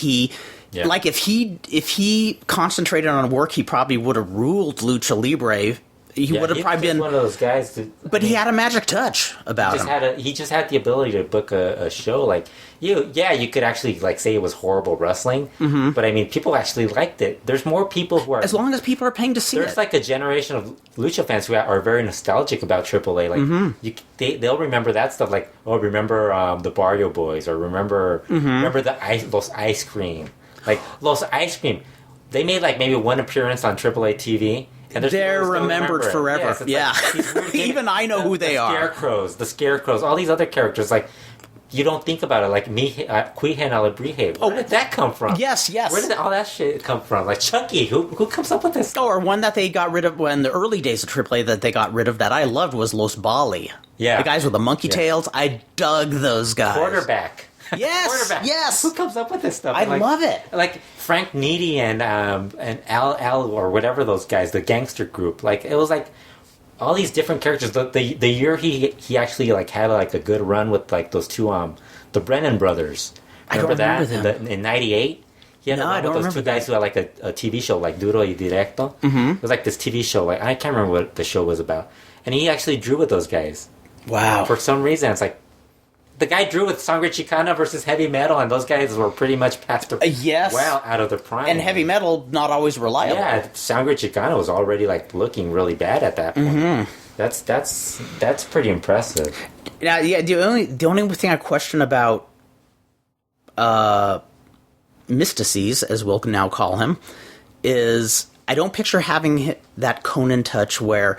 Like if he concentrated on work, he probably would have ruled Lucha Libre. He would have probably been one of those guys. He had a magic touch about him. He just had the ability to book a show. Like you could actually say it was horrible wrestling, but I mean, people actually liked it. There's more people who are, as long as people are paying to see it. There's like a generation of lucha fans who are very nostalgic about AAA. Like they'll remember that stuff. Like, remember the Barrio Boys, or remember Los Ice Cream. Like Los Ice Cream, they made like maybe one appearance on AAA TV. And they're remembered forever. Yes, like, even I know who they are. The Scarecrows, all these other characters. Like, you don't think about it. Like Cuijen Alebrije. Where did that come from? Yes. Where did all that shit come from? Like Chucky. Who comes up with this? Or one that they got rid of when the early days of AAA that they got rid of that I loved was Los Bali. Yeah, the guys with the monkey tails. I dug those guys. Quarterback. Yes. Who comes up with this stuff? I love it. Like Frank Needy and Al or whatever those guys, the gangster group. Like it was like all these different characters. The year he actually had a good run with like those two the Brennan brothers. Remember that in '98? He had I don't those two guys who had like a TV show like Duro y Directo. It was like this TV show. Like I can't remember what the show was about, and he actually drew with those guys. Wow. For some reason, it's like. The guy drew with Sangre Chicana versus Heavy Metal, and those guys were pretty much past well out of their prime. And Heavy Metal, not always reliable. Yeah, Sangre Chicana was already looking really bad at that point. That's pretty impressive. Now, the only thing I question about Mystices, as we'll now call him, is I don't picture having that Conan touch where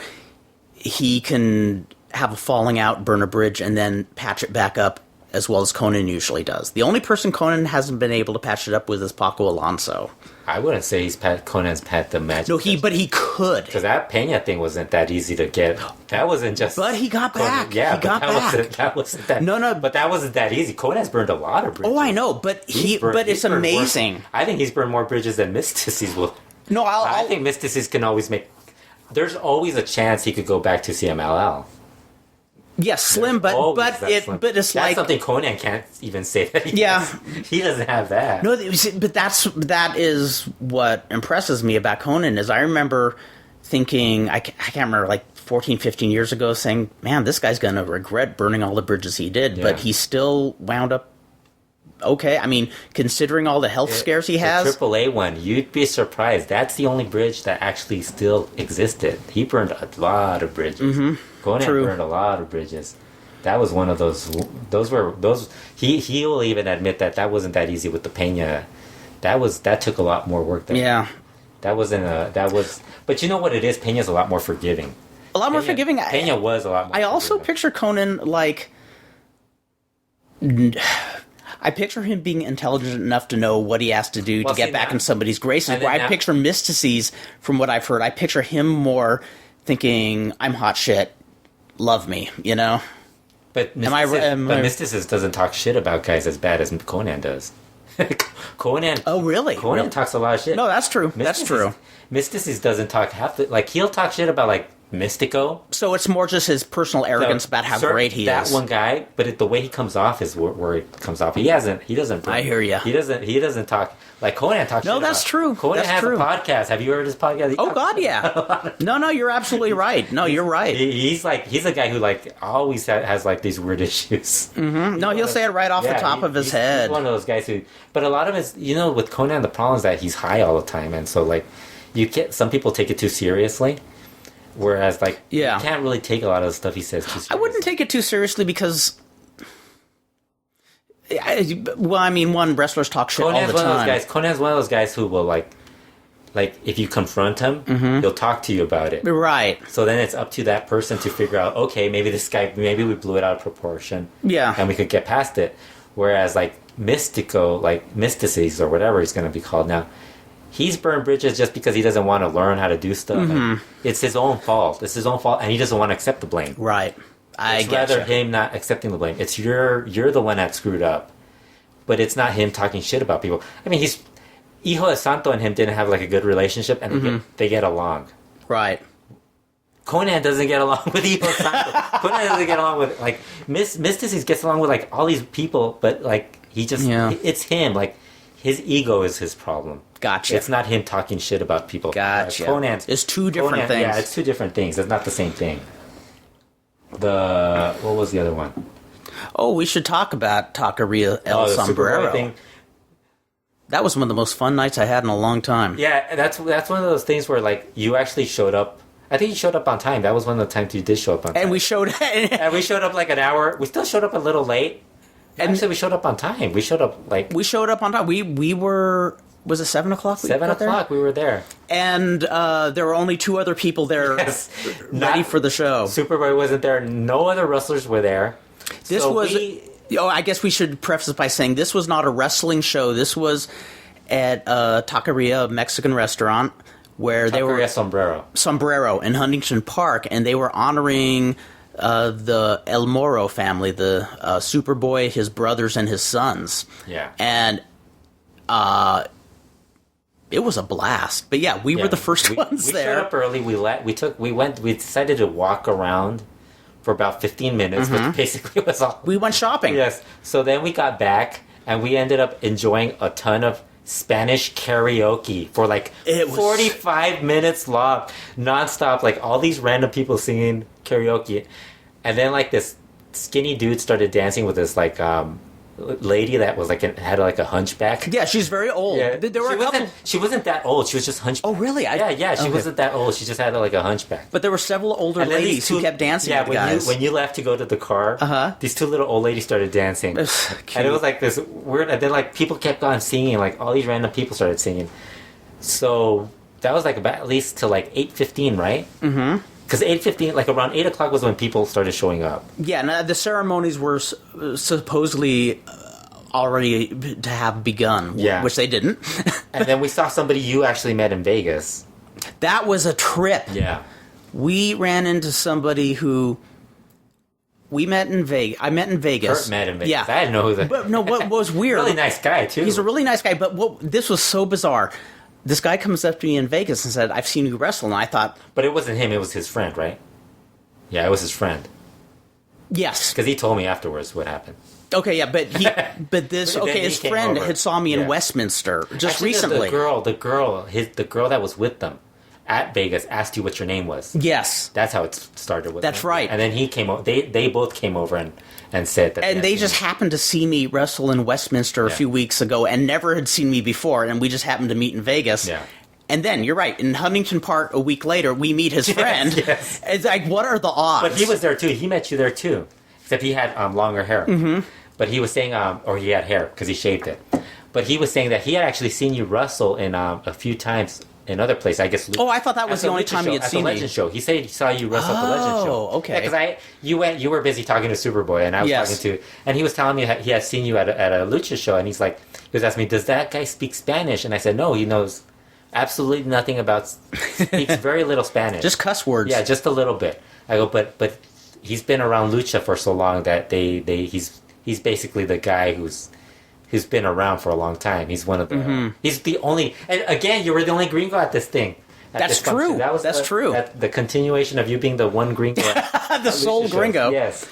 he can have a falling out, burn a bridge, and then patch it back up as well as Conan usually does. The only person Conan hasn't been able to patch it up with is Paco Alonso. I wouldn't say Conan's pat the magic. No, but he could. Because that Pena thing wasn't that easy to get. That wasn't just. But he got Conan. back. Yeah, he got back. That wasn't that. No. But that wasn't that easy. Conan's burned a lot of bridges. Oh, I know, but it's amazing. I think he's burned more bridges than Mystices will. No, I think Mystices can always make. There's always a chance he could go back to CMLL. Yes, slim, but it's that's something Conan can't even say that he has. He doesn't have that. No, but that is what impresses me about Conan is I remember thinking, I can't remember, like 14, 15 years ago saying, man, this guy's going to regret burning all the bridges he did, but he still wound up okay. I mean, considering all the health scares he has. The AAA one, you'd be surprised. That's the only bridge that actually still existed. He burned a lot of bridges. Conan burned a lot of bridges. That was one of those. He will even admit that wasn't that easy with the Pena. That took a lot more work. That was. But you know what it is? Pena's a lot more forgiving. More forgiving. Pena was a lot more. I also picture Conan like. I picture him being intelligent enough to know what he has to do to get back in somebody's graces. Where I picture Mystices, from what I've heard, I picture him more thinking, I'm hot shit, love me, you know? But Mysticis doesn't talk shit about guys as bad as Conan does. Conan. Oh, really? Conan talks a lot of shit. No, that's true. That's true. Mysticis doesn't talk he'll talk shit about like Mystico. So it's more just his personal arrogance about how great he is. That one guy, but the way he comes off is where it comes off. He doesn't. I hear you. He doesn't talk like Conan talks. No, that's true. Conan has a podcast. Have you heard his podcast? Oh God, yeah. No, you're absolutely right. No, you're right. He's a guy who like always has like these weird issues. Mm-hmm. No, he'll say it right off the top of his head. He's one of those guys who. But a lot of his, with Conan, the problem is that he's high all the time, and so like some people take it too seriously. Whereas, like, you can't really take a lot of the stuff he says too seriously. I wouldn't take it too seriously because, one, wrestlers talk shit all the time. Conan's one of those guys who will, like if you confront him, he'll talk to you about it. Right. So then it's up to that person to figure out, okay, maybe we blew it out of proportion. Yeah. And we could get past it. Whereas, like, Mystices, or whatever he's going to be called now, he's burned bridges just because he doesn't want to learn how to do stuff. Mm-hmm. It's his own fault. And he doesn't want to accept the blame. Right. It's rather him not accepting the blame. It's you're the one that screwed up. But it's not him talking shit about people. I mean, Hijo de Santo and him didn't have like a good relationship, and they get along. Right. Conan doesn't get along with Hijo de Santo. Conan doesn't get along with, like, Mysticis gets along with, like, all these people, but, like, he just, it's him. Like, his ego is his problem. Gotcha. It's not him talking shit about people. Gotcha. It's two different things. Yeah, it's two different things. It's not the same thing. What was the other one? Oh, we should talk about Taqueria El Sombrero. Thing. That was one of the most fun nights I had in a long time. Yeah, that's one of those things where, like, you actually showed up. I think you showed up on time. That was one of the times you did show up on time. And we showed up like an hour. We still showed up a little late. Actually, we showed up on time. We showed up on time. We were. Was it 7 o'clock? 7 o'clock. We were there, and there were only two other people there, ready for the show. Superboy wasn't there. No other wrestlers were there. I guess we should preface it by saying this was not a wrestling show. This was at Taqueria, a Mexican restaurant, where they were Sombrero in Huntington Park, and they were honoring the El Moro family, the Superboy, his brothers, and his sons. Yeah, and it was a blast. But yeah, we were the first ones there. We showed up early. We decided to walk around for about 15 minutes, which basically was all. We went shopping. Yes. So then we got back, and we ended up enjoying a ton of Spanish karaoke for like 45 minutes long, nonstop. Like all these random people singing karaoke, and then like this skinny dude started dancing with this like lady that was like had like a hunchback. Yeah, she's very old. Yeah. She wasn't that old. She was just hunchback. Oh, really? She wasn't that old. She just had like a hunchback. But there were several older ladies who kept dancing with the guys. When you left to go to the car, these two little old ladies started dancing. And it was like this weird, and then like people kept on singing, like all these random people started singing. So that was like about at least till like 8:15, right? Mm-hmm. Because 8:15, like around 8 o'clock was when people started showing up. Yeah, and the ceremonies were supposedly already to have begun, which they didn't. And then we saw somebody you actually met in Vegas. That was a trip. Yeah. We ran into somebody who we met in Vegas. I met in Vegas. Kurt met in Vegas. Yeah. I didn't know who that. But no, what was weird? Really nice guy too. He's a really nice guy, but this was so bizarre. This guy comes up to me in Vegas and said, "I've seen you wrestle," and I thought... But it wasn't him, it was his friend, right? Yeah, it was his friend. Yes. Because he told me afterwards what happened. Okay, yeah, but his friend had saw me in Westminster just recently. The girl that was with them at Vegas asked you what your name was. Yes. That's how it started with That's him. right. And then he came over, they both came over and said that. And they just happened to see me wrestle in Westminster a few weeks ago and never had seen me before, and we just happened to meet in Vegas. Yeah. And then, you're right, in Huntington Park a week later, we meet his friend. Yes. It's like, what are the odds? But he was there too. He met you there too. Except he had longer hair. Mm-hmm. But he was saying, or he had hair because he shaved it. But he was saying that he had actually seen you wrestle in a few times in other places. I guess. Oh, I thought that was at the only Lucha time show, he had at seen the me. Legend show. He said he saw you wrestle at the Legend show. Oh, okay. Yeah, because you were busy talking to Superboy, and I was talking to, and he was telling me he had seen you at a Lucha show, and he was asking me, does that guy speak Spanish? And I said, no, he knows absolutely nothing about, speaks very little Spanish. Just cuss words. Yeah, just a little bit. I go, but he's been around Lucha for so long that he's basically the guy who's been around for a long time. He's one of the, he's the only, and again, you were the only gringo at this thing. That's true. That's true. The continuation of you being the one gringo. The sole gringo. Yes.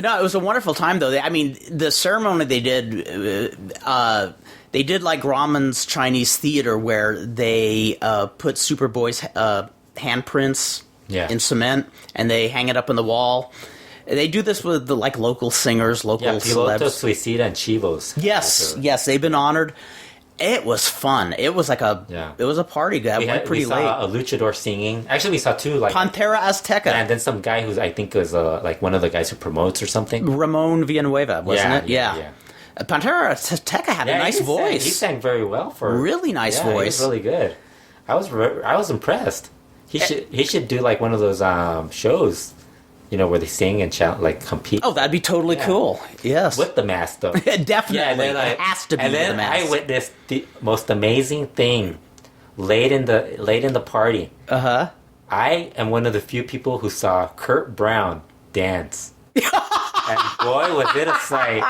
No, it was a wonderful time, though. I mean, the ceremony they did like Ramon's Chinese Theater, where they put Superboy's handprints in cement, and they hang it up on the wall. They do this with the local singers, local celebs. Piloto, Suicida, and Chivos. Yes, they've been honored. It was fun. It was like it was a party that went pretty late. We saw a luchador singing. Actually, we saw two, Pantera Azteca. And then some guy who's, I think, was one of the guys who promotes or something. Ramon Villanueva, wasn't it? Yeah. Pantera Azteca had a nice voice. He sang very well for really nice voice. He was really good. I was impressed. He should do one of those shows, where they sing and shout, compete. Oh, that'd be totally cool. Yes. With the mask, though. Definitely. Yeah, then, it has to be with the mask. I witnessed the most amazing thing late in the party. Uh-huh. I am one of the few people who saw Kurt Brown dance. And boy, was it a sight.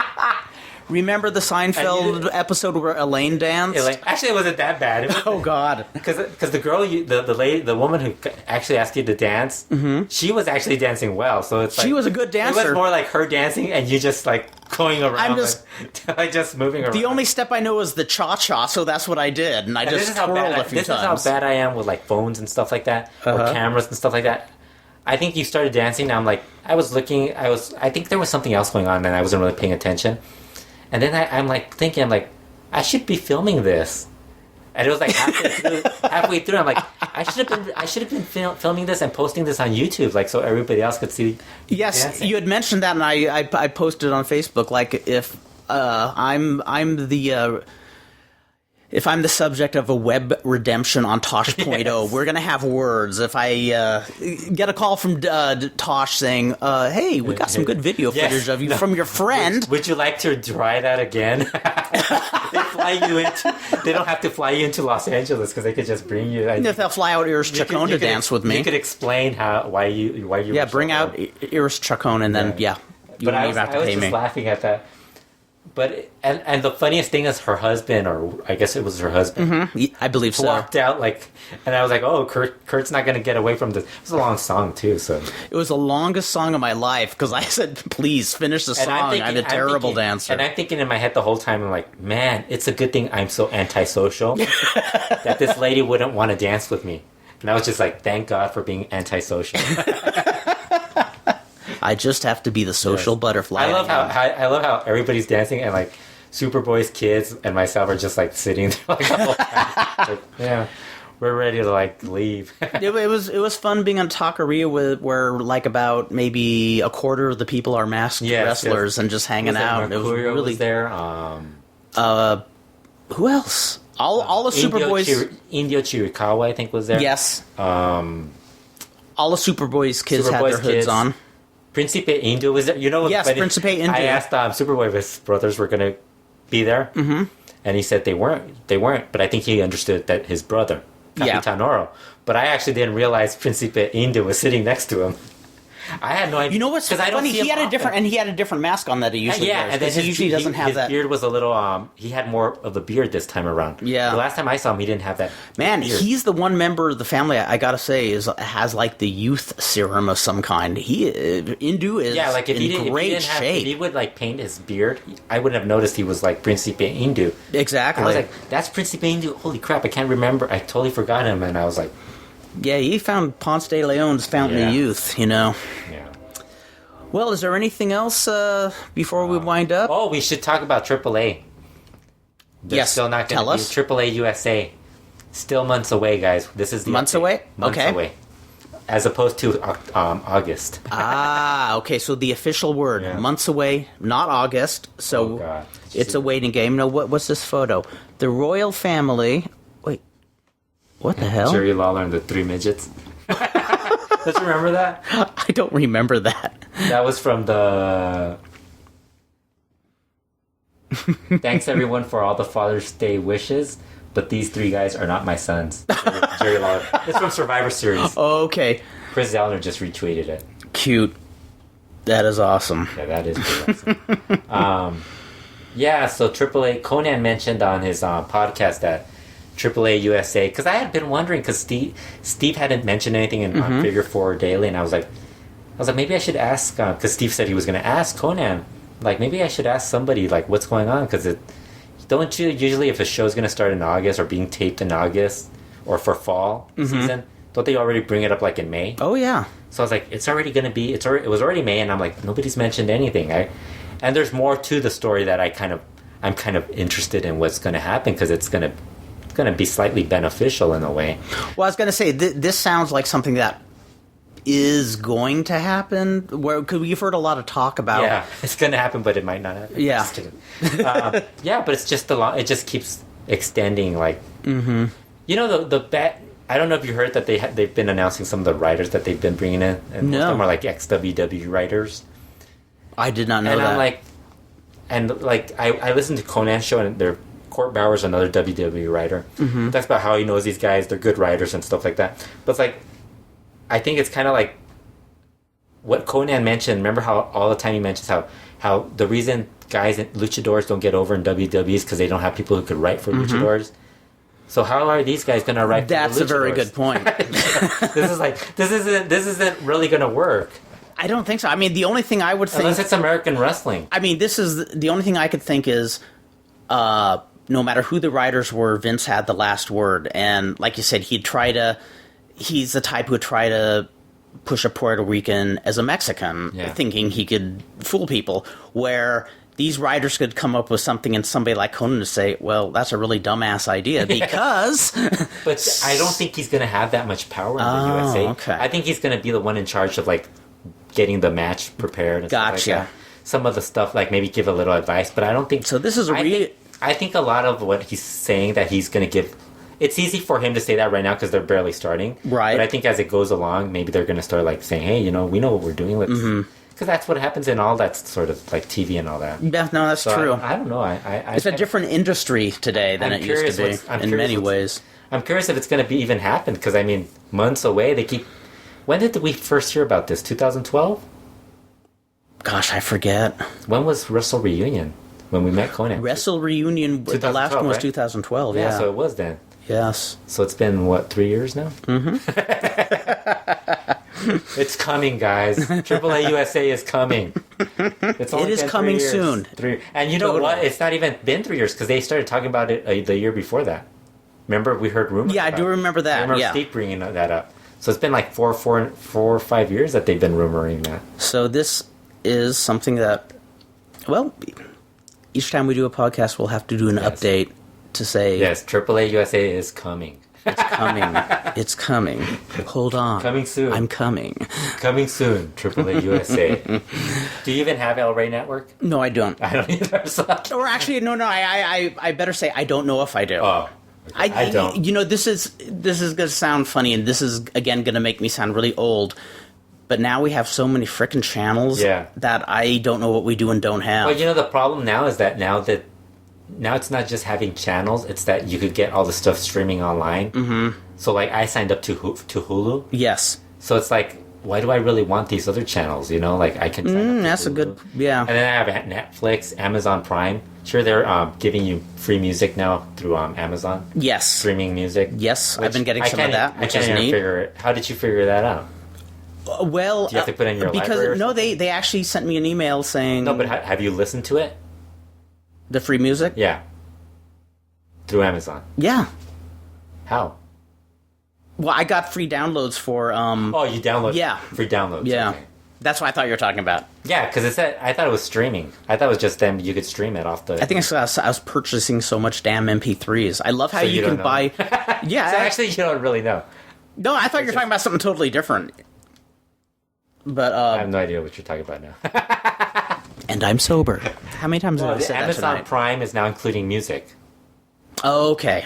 Remember the Seinfeld episode where Elaine danced? Actually, it wasn't that bad. Oh God! Because the girl, the lady, the woman who actually asked you to dance, she was actually dancing well. So she was a good dancer. It was more like her dancing, and you just going around, I'm just just moving around. The only step I know is the cha-cha, so that's what I did, and I just twirled a few times. This is how bad I am with phones and stuff like that, or cameras and stuff like that. I think you started dancing. Now I think there was something else going on, and I wasn't really paying attention. And then I'm thinking, I should be filming this. And it was halfway through, I'm I should have been filming this and posting this on YouTube, so everybody else could see. Yes, dancing. You had mentioned that, and I posted on Facebook, if if I'm the subject of a web redemption on Tosh.0, we're going to have words. If I get a call from Tosh saying, hey, we got some good video footage of you from your friend. Would you like to try that again? They don't have to fly you into Los Angeles because they could just bring you. If they'll fly out Iris Chacon to dance with me. You could explain why you. Yeah, bring out Iris Chacon and then, you won't even have to pay me. I was just laughing at that. But and the funniest thing is her husband, or I guess it was her husband. I believe so. Walked out and I was like, "Oh, Kurt's not going to get away from this." It was a long song too, so it was the longest song of my life because I said, "Please finish the song." I'm a terrible dancer, and I'm thinking in my head the whole time, I'm like, "Man, it's a good thing I'm so antisocial that this lady wouldn't want to dance with me." And I was just like, "Thank God for being antisocial." I just have to be the social butterfly. I love how everybody's dancing and Superboy's kids and myself are just sitting there the whole time. Yeah, we're ready to leave. it was fun being on Taqueria where about maybe a quarter of the people are masked wrestlers and just hanging out. It was really was there. Who else? All the Superboys. Indio Chiricahua, I think, was there. Yes. All the Superboy's kids had their hoods on. Principe Indio was there. Yes, Principe Indio. I asked Superboy if his brothers were going to be there, and he said they weren't. But I think he understood that his brother, Capitan Oro. But I actually didn't realize Principe Indio was sitting next to him. I had no idea. You know what's funny? He had a different mask on that he usually wears. And then he usually doesn't have that. His beard was a little. He had more of a beard this time around. Yeah. The last time I saw him, he didn't have that. Man, beard. He's the one member of the family I gotta say has the youth serum of some kind. Indu is in great shape. If he would paint his beard, I wouldn't have noticed he was Principe Indu. Exactly. I was that's Principe Indu. Holy crap! I can't remember. I totally forgot him, and I was like. Yeah, he found Ponce de Leon's Fountain of Youth, Yeah. Well, is there anything else before we wind up? Oh, we should talk about AAA. They're still not going to be AAA USA. Still months away, guys. This is the months update. Away. Months away, as opposed to August. Okay. So the official word, months away, not August. So it's a waiting game. No, what's this photo? The royal family. What the hell? Jerry Lawler and the Three Midgets. Don't you remember that? I don't remember that. That was from the... Thanks everyone for all the Father's Day wishes, but these three guys are not my sons. Jerry Lawler. It's from Survivor Series. Oh, okay. Chris Zellner just retweeted it. Cute. That is awesome. Yeah, that is pretty awesome. Yeah, so AAA, Conan mentioned on his podcast that AAA USA, because I had been wondering, because Steve hadn't mentioned anything on Figure 4 Daily, and I was like, maybe I should ask, because Steve said he was going to ask Conan, like, maybe I should ask somebody, like, what's going on, because don't you usually, if a show's going to start in August, or being taped in August, or for fall season, don't they already bring it up, like, in May? Oh, yeah. So I was like, it's already going to be, it was already May, and I'm like, nobody's mentioned anything. And there's more to the story that I'm kind of interested in what's going to happen, because it's going to be slightly beneficial in a way. Well, I was going to say, this sounds like something that is going to happen, because we've heard a lot of talk about... Yeah, it's going to happen, but it might not happen. Yeah. Just kidding. Yeah, but it's just it just keeps extending, like... Mm-hmm. You know, the I don't know if you heard that they've been announcing some of the writers that they've been bringing in, and most of them are like ex-WW writers. I did not know that. I listened to Conan's show, and Court Bauer's another WW writer. Mm-hmm. That's about how he knows these guys. They're good writers and stuff like that. But it's like, I think it's kind of like what Conan mentioned. Remember how all the time he mentions how the reason guys in luchadors don't get over in WWE is because they don't have people who could write for luchadors. So how are these guys going to write? That's for the luchadors? a very good point. this isn't really going to work. I don't think so. I mean, the only thing I would think... Unless it's American wrestling. I mean, this is... The only thing I could think is, no matter who the writers were, Vince had the last word. And like you said, he's the type who would try to push a Puerto Rican as a Mexican, thinking he could fool people. Where these writers could come up with something and somebody like Conan to say, well, that's a really dumbass idea, because... But I don't think he's going to have that much power in the USA. Okay. I think he's going to be the one in charge of, like, getting the match prepared and stuff like that. Some of the stuff, like maybe give a little advice, but I don't think... So this is I think a lot of what he's saying that he's going to give... It's easy for him to say that right now because they're barely starting. Right. But I think as it goes along, maybe they're going to start like saying, hey, we know what we're doing. Let's... Because that's what happens in all that sort of like TV and all that. Yeah, no, that's true. I don't know. It's a different industry today than it used to be in many ways. I'm curious if it's going to be even happen, because I mean, months away. They keep... When did we first hear about this? 2012? Gosh, I forget. When was Wrestle Reunion? When we met Conan? Wrestle Reunion, the last one was 2012, yeah. So it was then. Yes. So it's been, what, 3 years now? Mm-hmm. It's coming, guys. AAA USA is coming. It is coming soon. And you know what? It's not even been 3 years, because they started talking about it the year before that. Remember, we heard rumors. Yeah, I do remember that. I remember Steve bringing that up. So it's been like 4 or 5 years that they've been rumoring that. So this is something that, well, each time we do a podcast, we'll have to do an update to say... Yes, AAA USA is coming. It's coming. It's coming. Hold on. Coming soon. I'm coming. Coming soon, AAA USA. Do you even have El Rey Network? No, I don't. I don't either. So. Or actually, no, I better say I don't know if I do. Oh. I don't. This is going to sound funny, and this is, again, going to make me sound really old. But now we have so many frickin' channels that I don't know what we do and don't have. Well, the problem now is that now it's not just having channels, it's that you could get all the stuff streaming online. Mm-hmm. So, like, I signed up to Hulu. Yes. So it's like, why do I really want these other channels? Like, I can sign up to that's Hulu. A good, yeah. And then I have Netflix, Amazon Prime. Sure, they're giving you free music now through Amazon. Yes. Streaming music. Yes, I've been getting some of that, which is neat. How did you figure that out? Well, do you have to put in your library? No, they actually sent me an email saying... No, but have you listened to it? The free music? Yeah. Through Amazon? Yeah. How? Well, I got free downloads for... Oh, you download? Yeah. Free downloads. Yeah. Okay. That's what I thought you were talking about. Yeah, because I thought it was streaming. I thought it was just them. You could stream it off the... I think I was purchasing so much damn MP3s. I love how you can buy... Yeah. So actually, you don't really know. No, I thought you were talking about something totally different. But I have no idea what you're talking about now. And I'm sober. How many times have I said that Amazon tonight? Prime is now including music. Okay.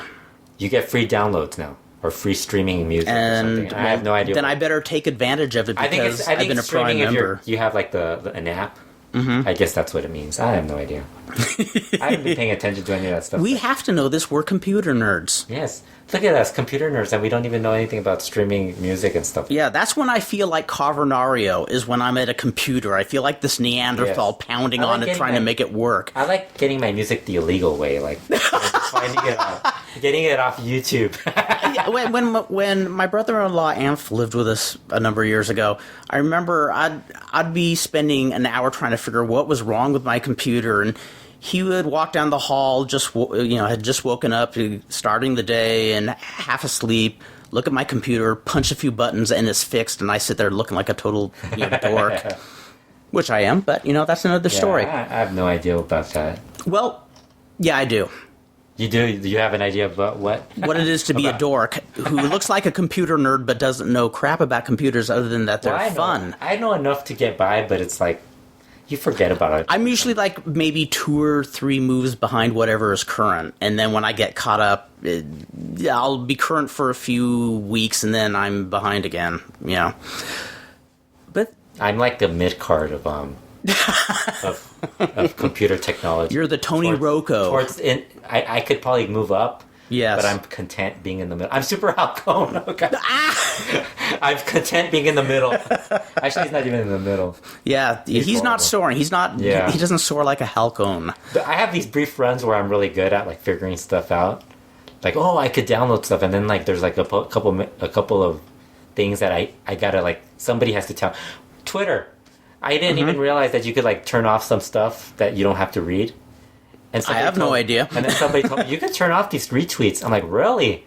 You get free downloads now. or free streaming music And or something. I have no idea. Then I better take advantage of it because I've been a Prime member. You have like an app. I guess that's what it means. I have no idea. I haven't been paying attention to any of that stuff. We have to know this. We're computer nerds. Yes. Look at us, computer nerds, and we don't even know anything about streaming music and stuff. Yeah, that's when I feel like Cavernario is when I'm at a computer. I feel like this Neanderthal pounding on it, trying to make it work. I like getting my music the illegal way, like finding it getting it off YouTube. when my brother-in-law Amph lived with us a number of years ago, I remember I'd be spending an hour trying to figure what was wrong with my computer, and he would walk down the hall, had just woken up, starting the day, and half asleep, look at my computer, punch a few buttons, and it's fixed, and I sit there looking like a total dork. Which I am, but, that's another story. I have no idea about that. Well, yeah, I do. You do? Do you have an idea about what? What it is to be a dork who looks like a computer nerd but doesn't know crap about computers other than that they're fun. I know enough to get by, but it's like, you forget about it. I'm usually like maybe 2 or 3 moves behind whatever is current. And then when I get caught up, I'll be current for a few weeks and then I'm behind again. Yeah. But I'm like the mid-card of computer technology. You're the Tony Rocco. I could probably move up. Yes. But I'm content being in the middle. I'm super halcón. Okay. I'm content being in the middle. Actually, he's not even in the middle. Yeah, he's not soaring. He's not. Yeah. He doesn't soar like a halcón. I have these brief runs where I'm really good at like figuring stuff out. Like, I could download stuff, and then like there's like a couple of things that I gotta like somebody has to tell. Twitter. I didn't even realize that you could like turn off some stuff that you don't have to read. And I have no idea. And then somebody told me, you can turn off these retweets. I'm like, really?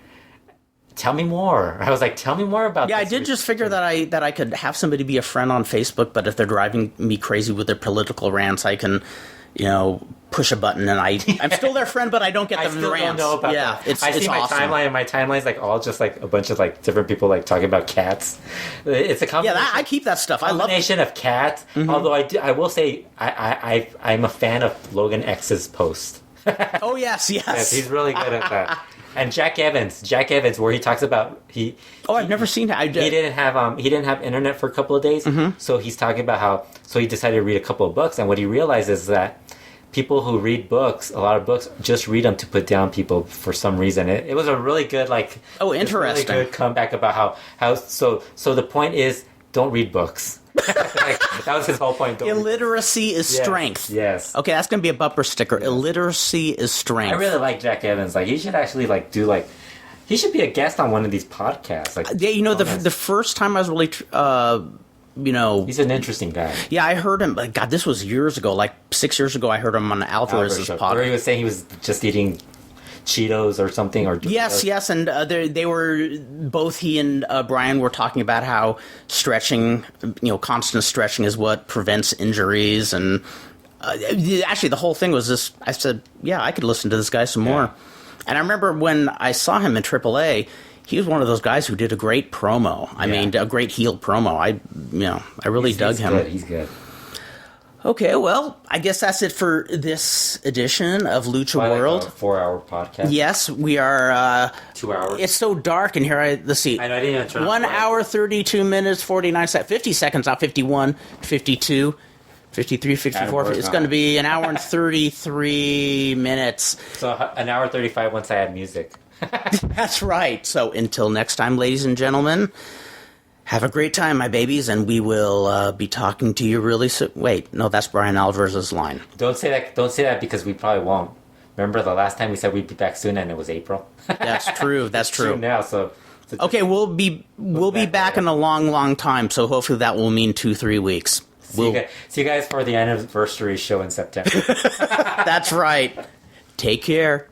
Tell me more. I was like, tell me more about this. Yeah, I did just figure that I could have somebody be a friend on Facebook, but if they're driving me crazy with their political rants, I can, push a button and I'm still their friend, but I don't get the rants. I don't know about that. I see my awesome. timeline, and my timeline's like all just like a bunch of like different people like talking about cats. It's a combination. Yeah, I keep that stuff. I love combination of cats. Although I will say I'm a fan of Logan X's post. Oh yes, he's really good at that. And Jack Evans, where he talks about I've never seen that. He didn't have internet for a couple of days, so he's talking about so he decided to read a couple of books, and what he realizes is that people who read books, a lot of books, just read them to put down people for some reason. It was a really good interesting, really good comeback about how so the point is don't read books. That was his whole point. Illiteracy is strength. Yes. Okay, that's going to be a bumper sticker. Yes. Illiteracy is strength. I really like Jack Evans. Like, he should actually he should be a guest on one of these podcasts. Like, yeah, the first time I was really, he's an interesting guy. Yeah, I heard him. God, this was years ago. Like 6 years ago, I heard him on Alvarez's podcast. Where he was saying he was just eating Cheetos or something, or yes, and they were both. He and Brian were talking about how stretching, constant stretching is what prevents injuries, and actually the whole thing was this. I said, yeah, I could listen to this guy some more, and I remember when I saw him in AAA, he was one of those guys who did a great promo. I mean, a great heel promo. I really dug him. Good. He's good. Okay, well, I guess that's it for this edition of LuchaWorld. Like a 4-hour podcast. Yes, we are 2 hours. It's so dark in here. Let's see. I know, I didn't even turn 1 hour, 32 minutes, 49 seconds, 50 seconds, not 51, 52, 53, 54. It's going to be an hour and 33 minutes. So an hour 35 once I add music. That's right. So until next time, ladies and gentlemen, have a great time, my babies, and we will be talking to you really soon. Wait, no, that's Brian Alvarez's line. Don't say that. Don't say that because we probably won't. Remember the last time we said we'd be back soon, and it was April. That's true. That's true. Now, so okay, we'll be back in a long time. So hopefully that will mean 2-3 weeks. See you guys for the anniversary show in September. That's right. Take care.